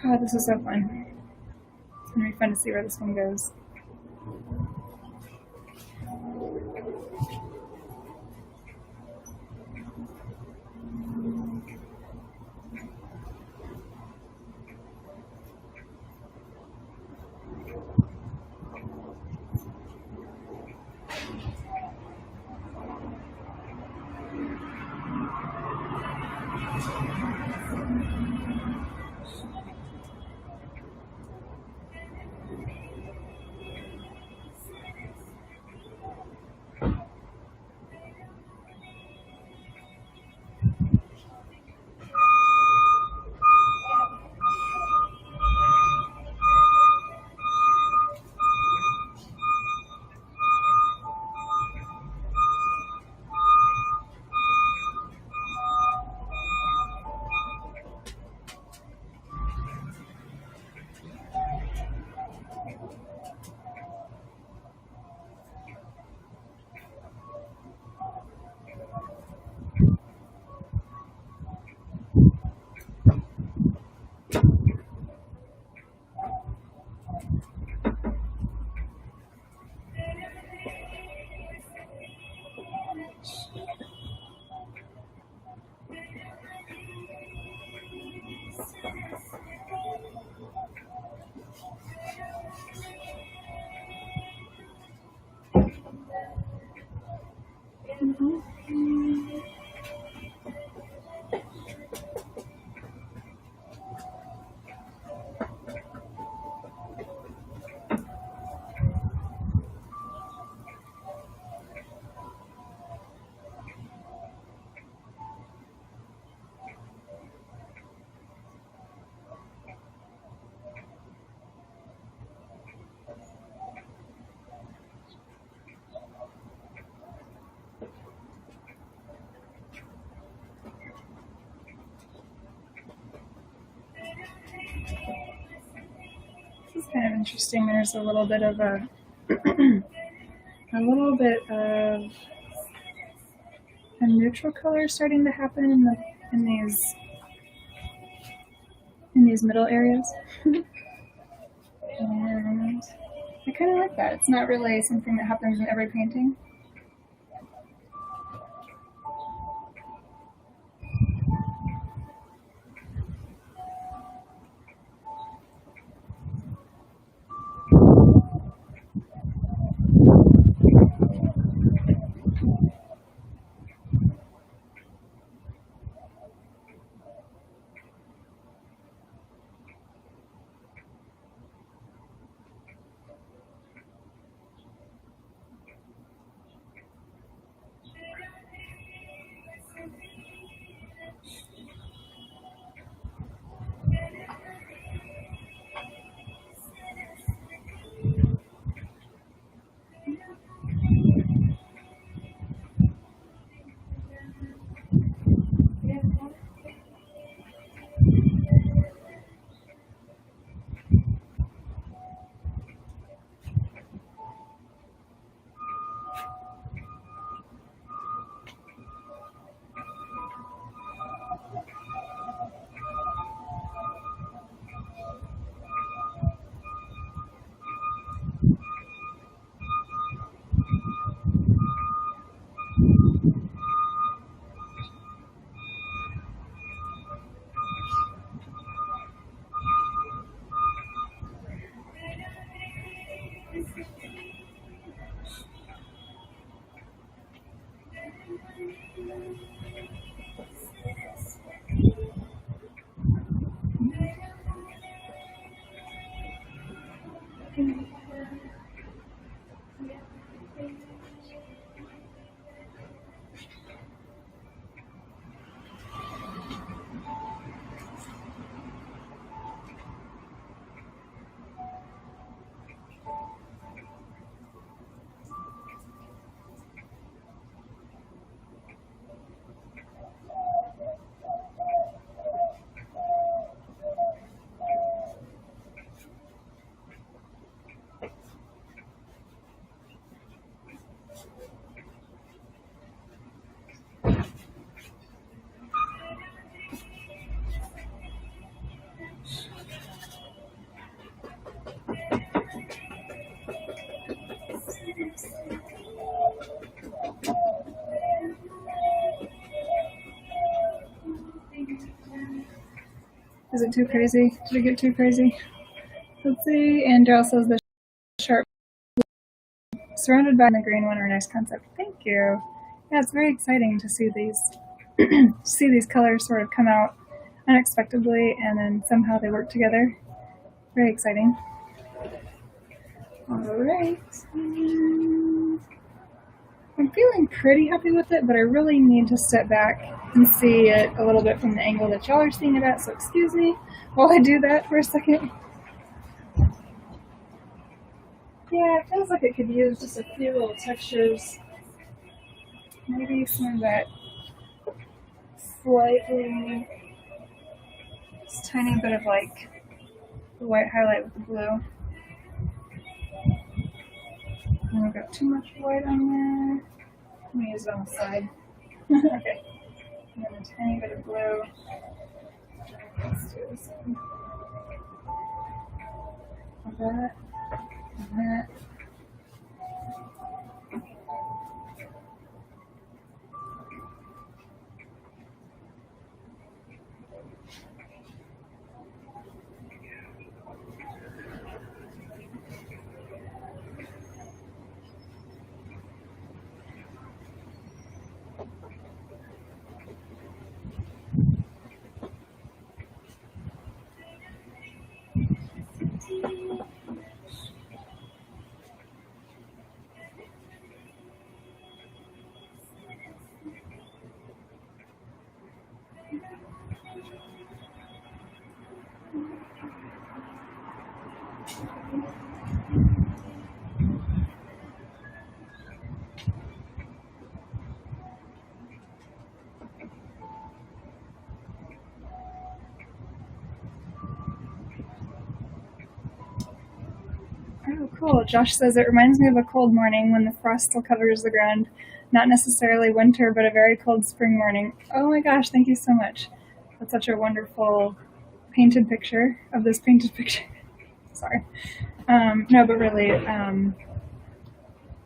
Oh, this is so fun. It's going to be fun to see where this one goes. interesting. There's a little bit of a neutral color starting to happen in these middle areas. And I kind of like that. It's not really something that happens in every painting. Is it too crazy? Did it get too crazy? Let's see. Andrew says the sharp surrounded by the green one are a nice concept. Thank you. Yeah, it's very exciting to see these colors sort of come out unexpectedly and then somehow they work together. Very exciting. All right. I'm feeling pretty happy with it, but I really need to step back and see it a little bit from the angle that y'all are seeing it at, so excuse me while I do that for a second. Yeah, it feels like it could use just a few little textures. Maybe some of that slightly, just tiny bit of like the white highlight with the blue. And we've got too much white on there. Let me use it on the side. Okay. And then a tiny bit of blue. Let's do this one. Like that. And that. Oh, cool. Josh says it reminds me of a cold morning when the frost still covers the ground. Not necessarily winter, but a very cold spring morning. Oh my gosh, thank you so much. That's such a wonderful painted picture of this painted picture. Sorry. No, but really, I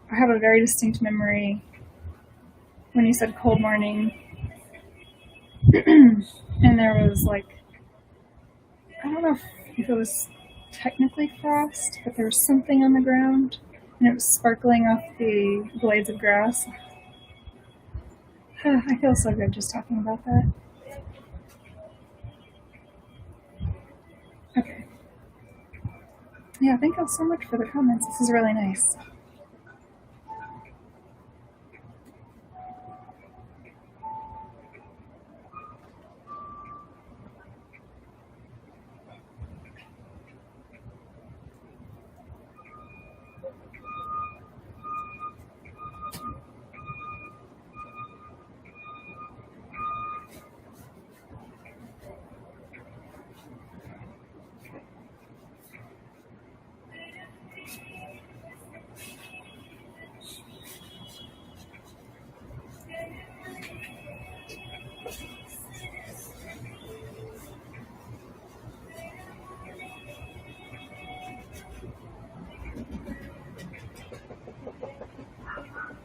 have a very distinct memory when you said cold morning. And there was like, I don't know if it was technically frost, but there was something on the ground and it was sparkling off the blades of grass. I feel so good just talking about that. Okay. Yeah, thank you all so much for the comments. This is really nice.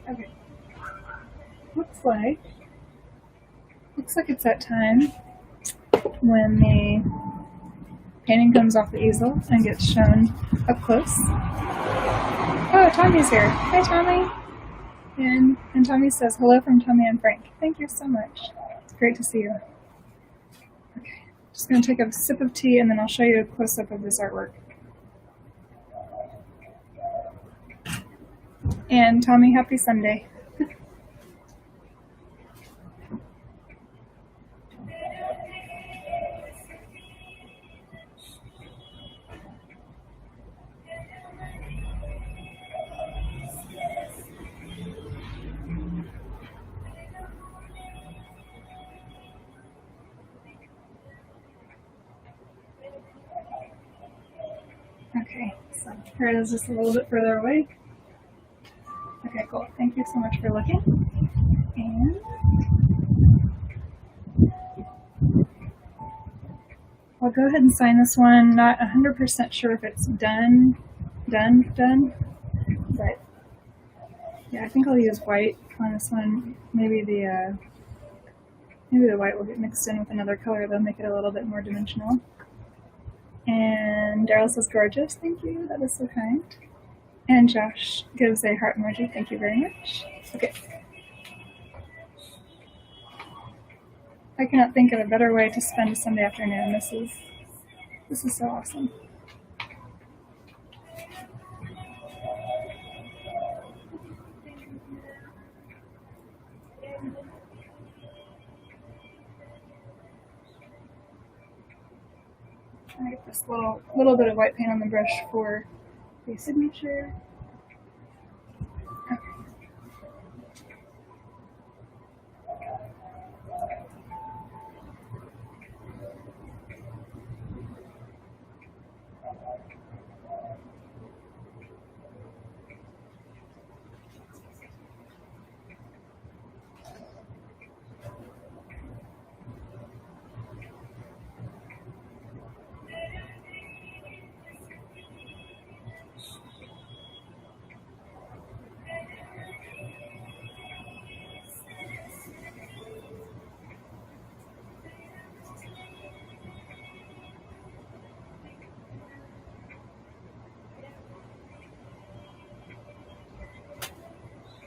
Okay. Looks like it's that time when the painting comes off the easel and gets shown up close. Oh, Tommy's here. Hi, Tommy. And Tommy says, hello from Tommy and Frank. Thank you so much. It's great to see you. Okay, just going to take a sip of tea and then I'll show you a close-up of this artwork. And Tommy, happy Sunday. Okay, so here it is just a little bit further away. Okay, cool. Thank you so much for looking. And I'll go ahead and sign this one. Not 100% sure if it's done, but yeah, I think I'll use white on this one. Maybe the white will get mixed in with another color. That'll make it a little bit more dimensional. And Daryl says gorgeous. Thank you. That is so kind. And Josh gives a heart emoji. Thank you very much. Okay. I cannot think of a better way to spend a Sunday afternoon. This is so awesome. I get this little bit of white paint on the brush for the signature. Okay.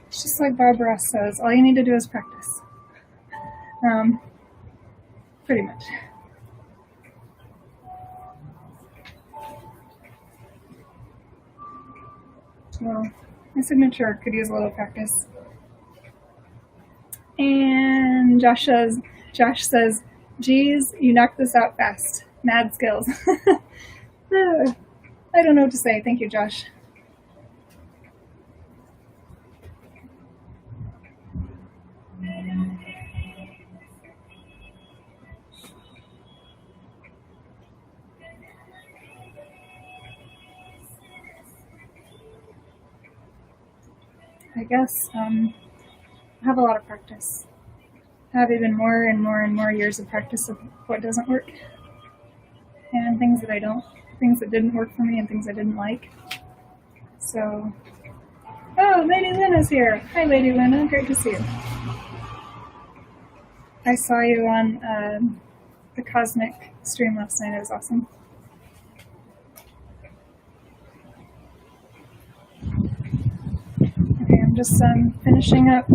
It's just like Bob Ross says, all you need to do is practice. Pretty much. Well, my signature could use a little practice. And Josh says, geez, you knocked this out fast. Mad skills. I don't know what to say. Thank you, Josh. I guess I have a lot of practice. I have even more and more and more years of practice of what doesn't work, and things that didn't work for me, and things I didn't like. So, oh, Lady Luna's here. Hi, Lady Luna. Great to see you. I saw you on the Cosmic stream last night. It was awesome. Okay, I'm just finishing up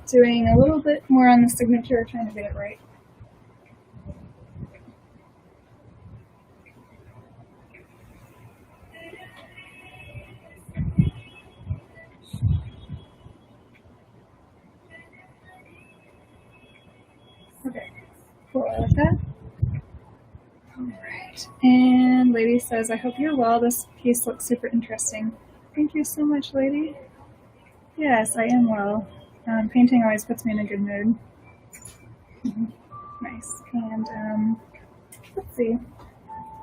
doing a little bit more on the signature, trying to get it right. Okay, cool. I like that. Alright, and Lady says, I hope you're well. This piece looks super interesting. Thank you so much, Lady. Yes, I am well. Painting always puts me in a good mood. Nice. And let's see.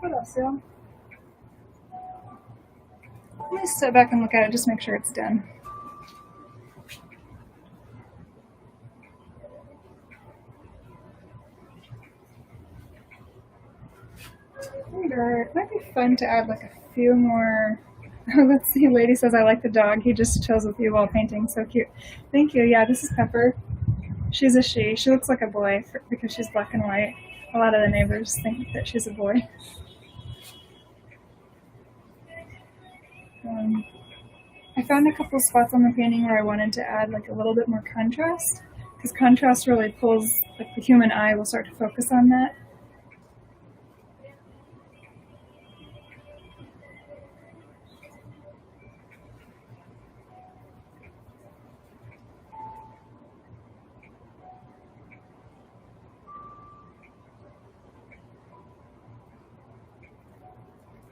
What else, y'all? Let me step back and look at it, just make sure it's done. It might be fun to add like a few more. Let's see, Lady says, I like the dog. He just chills with you while painting. So cute. Thank you. Yeah, this is Pepper. She's a she. She looks like a boy because she's black and white. A lot of the neighbors think that she's a boy. I found a couple spots on the painting where I wanted to add like a little bit more contrast, because contrast really pulls, like the human eye will start to focus on that.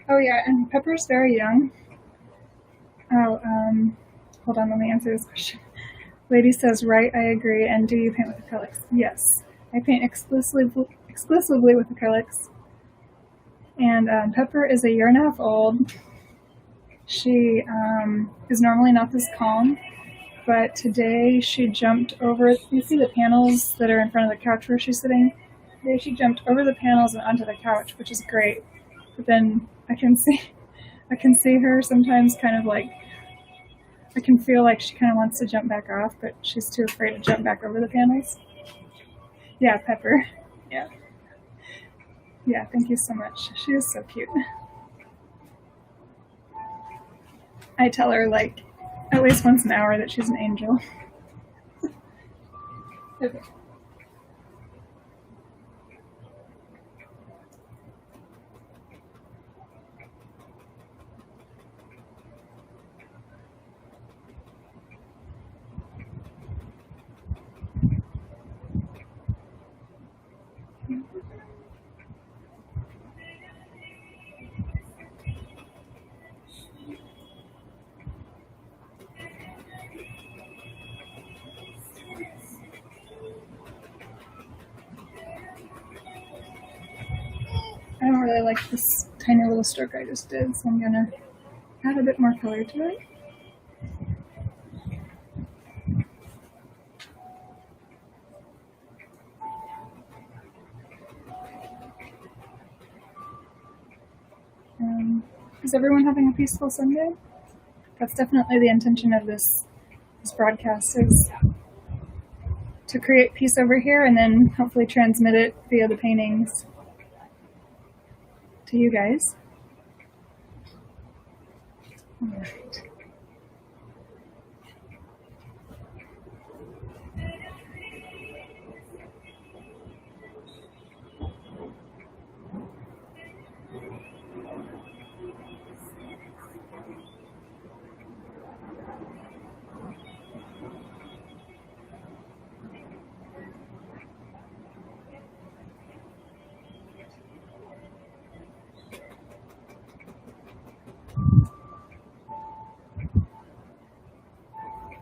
Oh yeah, and Pepper's very young. Oh, hold on, let me answer this question. Lady says, right, I agree. And do you paint with acrylics? Yes, I paint exclusively with acrylics. And Pepper is a year and a half old. She is normally not this calm, but today she jumped over, you see the panels that are in front of the couch where she's sitting? Today she jumped over the panels and onto the couch, which is great. But then I can see her sometimes kind of like, I can feel like she kind of wants to jump back off, but she's too afraid to jump back over the panels. Yeah, Pepper. Yeah. Yeah, thank you so much. She is so cute. I tell her like at least once an hour that she's an angel. Okay. I don't really like this tiny little stroke I just did, so I'm gonna add a bit more color to it. Is everyone having a peaceful Sunday? That's definitely the intention of this broadcast, is to create peace over here and then hopefully transmit it via the paintings to you guys. All right.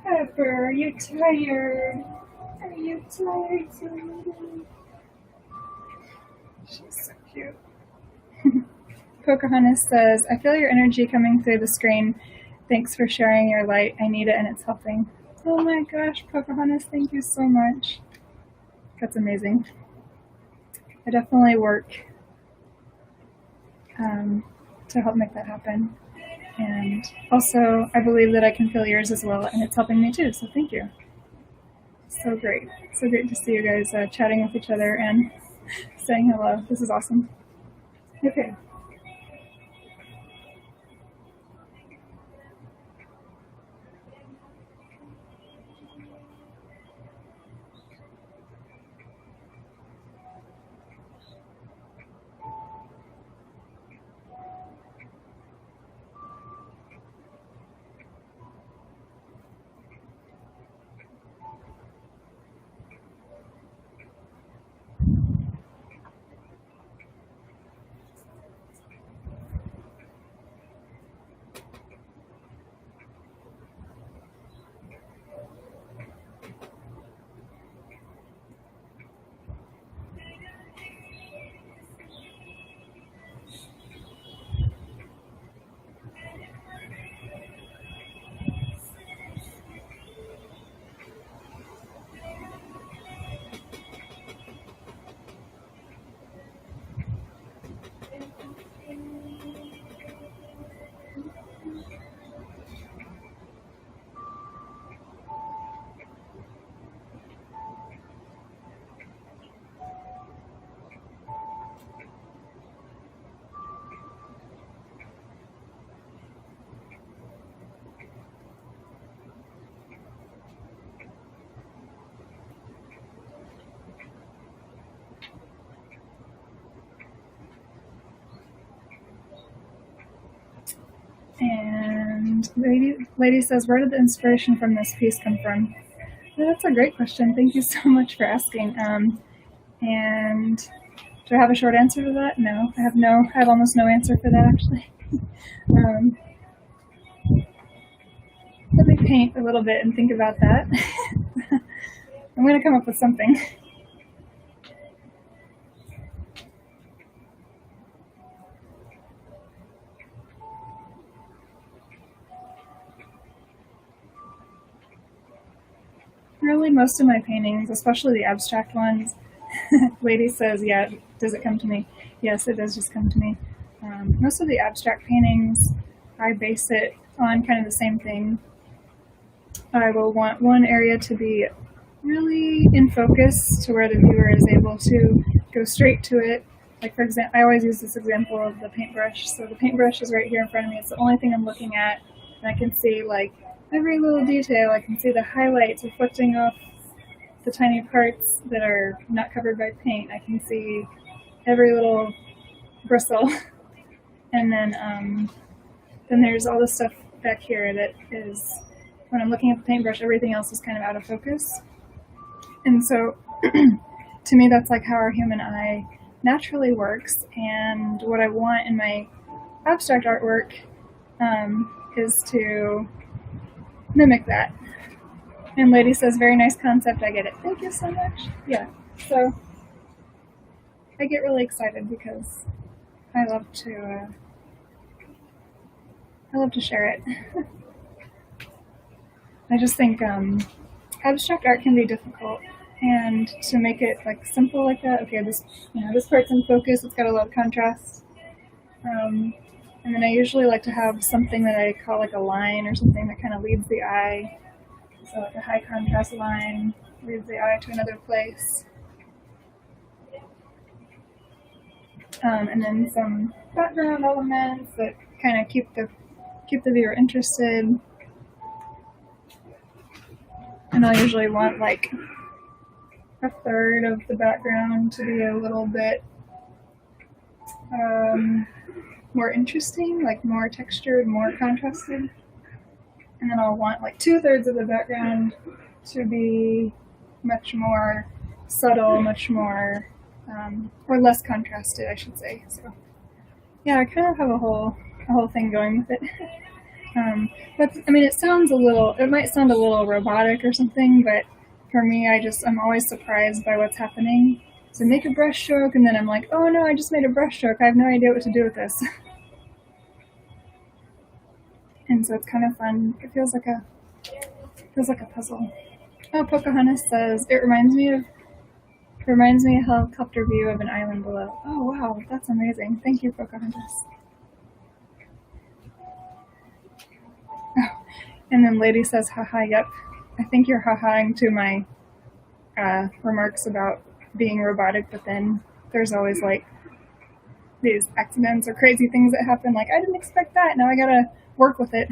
Pepper, are you tired? Are you tired, sweetie? She's so cute. Pocahontas says, I feel your energy coming through the screen. Thanks for sharing your light. I need it and it's helping. Oh my gosh, Pocahontas, thank you so much. That's amazing. I definitely work to help make that happen. And also, I believe that I can feel yours as well, and it's helping me too, so thank you. So great. So great to see you guys chatting with each other and saying hello. This is awesome. Okay. And lady says, where did the inspiration from this piece come from? Well, that's a great question. Thank you so much for asking. And do I have a short answer to that? No, I have almost no answer for that actually. Let me paint a little bit and think about that. I'm going to come up with something. Really, most of my paintings, especially the abstract ones, lady says, yeah, does it come to me? Yes, it does just come to me. Most of the abstract paintings, I base it on kind of the same thing. I will want one area to be really in focus to where the viewer is able to go straight to it. Like for example, I always use this example of the paintbrush. So the paintbrush is right here in front of me. It's the only thing I'm looking at. And I can see like every little detail. I can see the highlights reflecting off the tiny parts that are not covered by paint. I can see every little bristle. And then there's all the stuff back here that is, when I'm looking at the paintbrush, everything else is kind of out of focus. And so to me, that's like how our human eye naturally works. And what I want in my abstract artwork is to mimic that. And lady says, very nice concept. I get it. Thank you so much. Yeah. So I get really excited because I love to share it. I just think abstract art can be difficult, and to make it like simple like that. Okay, this part's in focus. It's got a lot of contrast, and then I usually like to have something that I call like a line or something that kind of leads the eye. So like a high contrast line leads the eye to another place, and then some background elements that kind of keep the viewer interested. And I'll usually want like a third of the background to be a little bit more interesting, like more textured, more contrasted. And then I'll want like 2/3 of the background to be much more subtle, much more, or less contrasted, I should say. So yeah, I kind of have a whole thing going with it. But I mean, it might sound a little robotic or something, but for me, I'm always surprised by what's happening. So make a brush stroke, and then I'm like, oh no, I just made a brush stroke. I have no idea what to do with this. And so it's kind of fun. It feels like a puzzle. Oh, Pocahontas says it reminds me of a helicopter view of an island below. Oh wow, that's amazing. Thank you, Pocahontas. Oh, and then Lady says, haha, yep. I think you're ha-haing to my remarks about being robotic, but then there's always like these accidents or crazy things that happen. Like, I didn't expect that. Now I gotta work with it.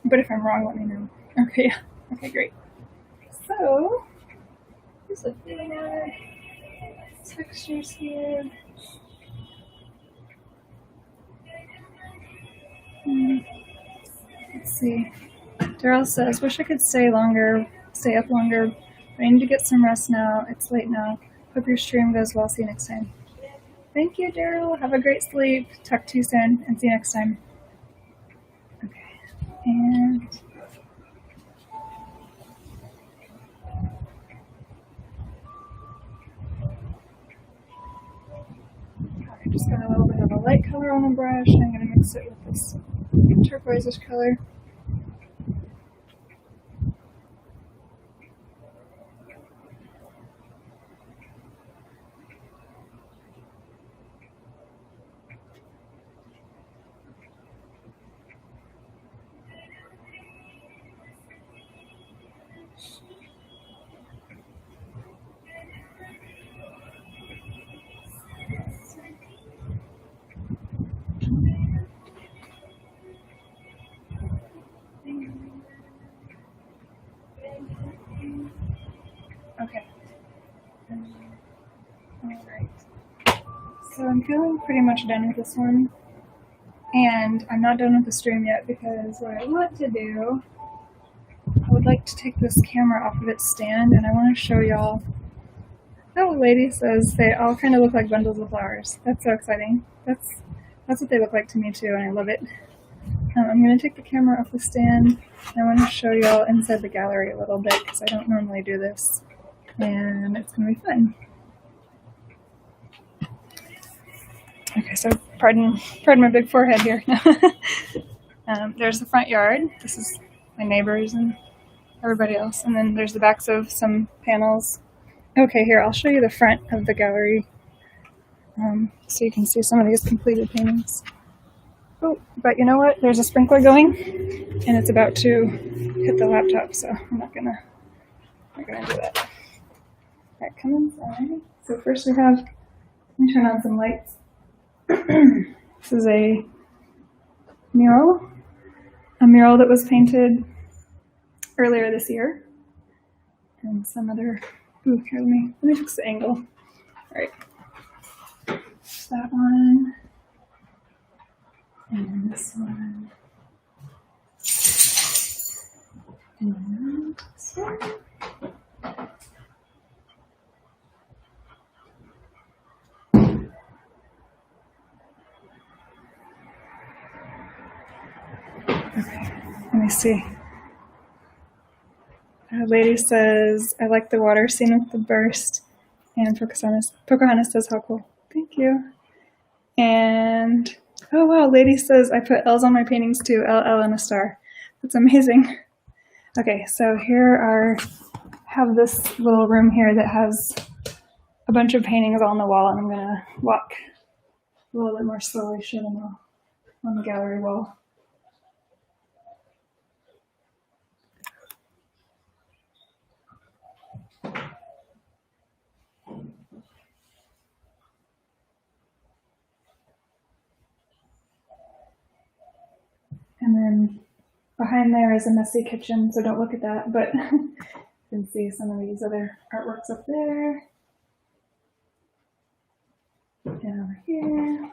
But if I'm wrong, let me know. Okay, yeah. Okay, great. So, there's a few more textures here. Let's see. Daryl says, wish I could stay up longer. I need to get some rest now. It's late now. Hope your stream goes well. See you next time. Thank you, Daryl. Have a great sleep. Talk to you soon, and see you next time. Okay, and I just got a little bit of a light color on the brush. I'm going to mix it with this turquoise-ish color. Okay. Alright. So I'm feeling pretty much done with this one. And I'm not done with the stream yet because what I want to do, I would like to take this camera off of its stand and I want to show y'all. Oh, Lady says they all kind of look like bundles of flowers. That's so exciting. That's what they look like to me too, and I love it. I'm going to take the camera off the stand. I want to show y'all inside the gallery a little bit because I don't normally do this. And it's going to be fun. Okay, so pardon my big forehead here. There's the front yard. This is my neighbors and everybody else. And then there's the backs of some panels. Okay, here, I'll show you the front of the gallery so you can see some of these completed paintings. Oh, but you know what? There's a sprinkler going, and it's about to hit the laptop, so I'm not gonna do that. All right, come inside. So first we have, let me turn on some lights. This is a mural that was painted earlier this year, and some other. Ooh, here, let me fix the angle. All right, that one, and this one, and this one. Okay, let me see. A lady says, I like the water scene with the burst. And Pocahontas says, how cool. Thank you. And, oh wow, lady says, I put L's on my paintings too, LL and a star. That's amazing. Okay, so have this little room here that has a bunch of paintings all on the wall, and I'm gonna walk a little bit more slowly, show them all on the gallery wall. And then behind there is a messy kitchen, so don't look at that, but you can see some of these other artworks up there. And over here.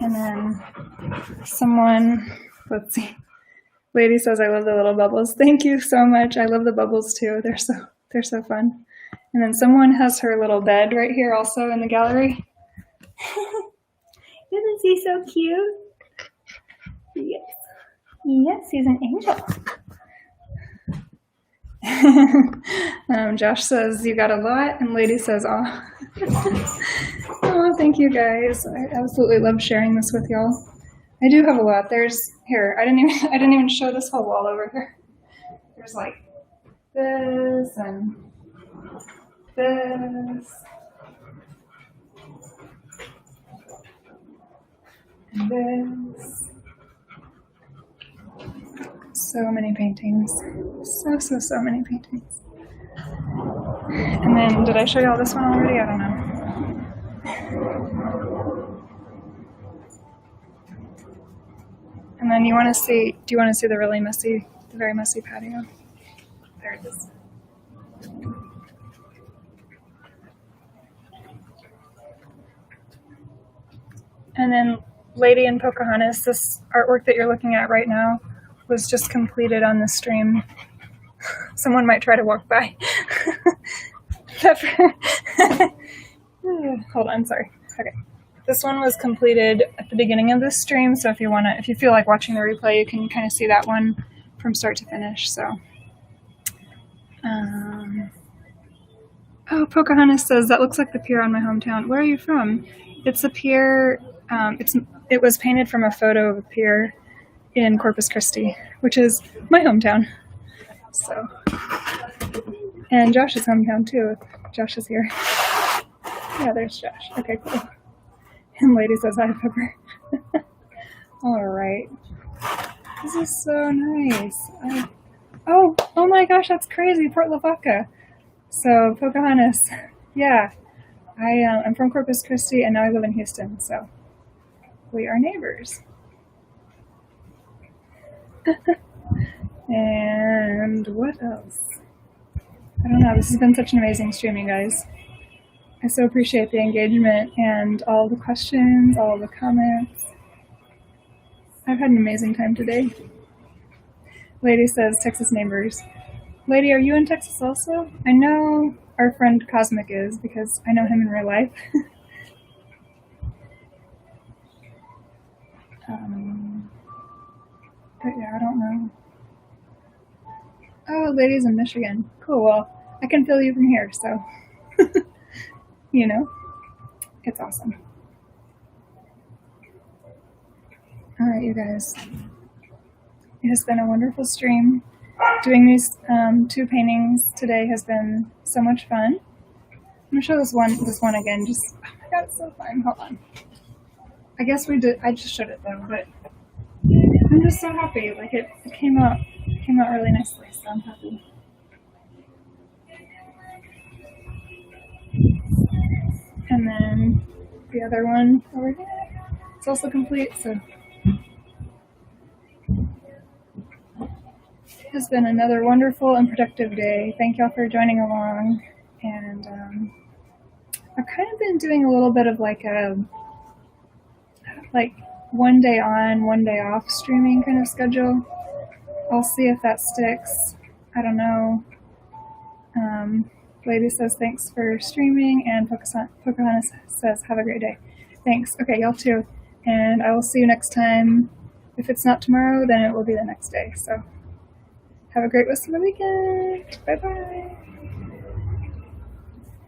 And then someone, let's see, lady says, I love the little bubbles. Thank you so much. I love the bubbles too. They're so fun. And then someone has her little bed right here also in the gallery. Isn't he so cute? Yes. Yes, he's an angel. Josh says you got a lot, and Lady says, "Oh, oh, thank you guys. I absolutely love sharing this with y'all. I do have a lot. There's here. I didn't even show this whole wall over here. There's like this and this and this. So many paintings. So many paintings. And then, did I show y'all this one already? I don't know. And then do you want to see the very messy patio? There it is. And then Lady and Pocahontas, this artwork that you're looking at right now was just completed on the stream. Someone might try to walk by. Hold on, sorry. Okay. This one was completed at the beginning of this stream, so if you feel like watching the replay, you can kind of see that one from start to finish. So, oh, Pocahontas says that looks like the pier on my hometown. Where are you from? It's a pier. It was painted from a photo of a pier in Corpus Christi, which is my hometown. So, and Josh's hometown too. Josh is here. Yeah, there's Josh. Okay, cool. And Lady says hi, Pepper. All right. This is so nice. Oh my gosh, that's crazy. Port Lavaca. So Pocahontas. Yeah, I'm from Corpus Christi and now I live in Houston. So we are neighbors. And what else? I don't know. This has been such an amazing stream, you guys. I so appreciate the engagement and all the questions, all the comments. I've had an amazing time today. Lady says Texas neighbors. Lady, are you in Texas also? I know our friend Cosmic is because I know him in real life. But yeah, I don't know. Oh, Lady's in Michigan. Cool, well, I can feel you from here, so, you know, it's awesome. All right, you guys. It has been a wonderful stream. Doing these 2 paintings today has been so much fun. I'm gonna show this one again. Just, oh my god, it's so fun. Hold on. I guess we did. I just showed it though, but I'm just so happy. Like it came out really nicely, so I'm happy. And then the other one over here, it's also complete. So it has been another wonderful and productive day. Thank y'all for joining along. And I've kind of been doing a little bit of like one day on, one day off streaming kind of schedule. I'll see if that sticks. I don't know. Lady says thanks for streaming, and Pocahontas says have a great day. Thanks. Okay, y'all too. And I will see you next time. If it's not tomorrow, then it will be the next day. So have a great rest of the weekend. Bye-bye.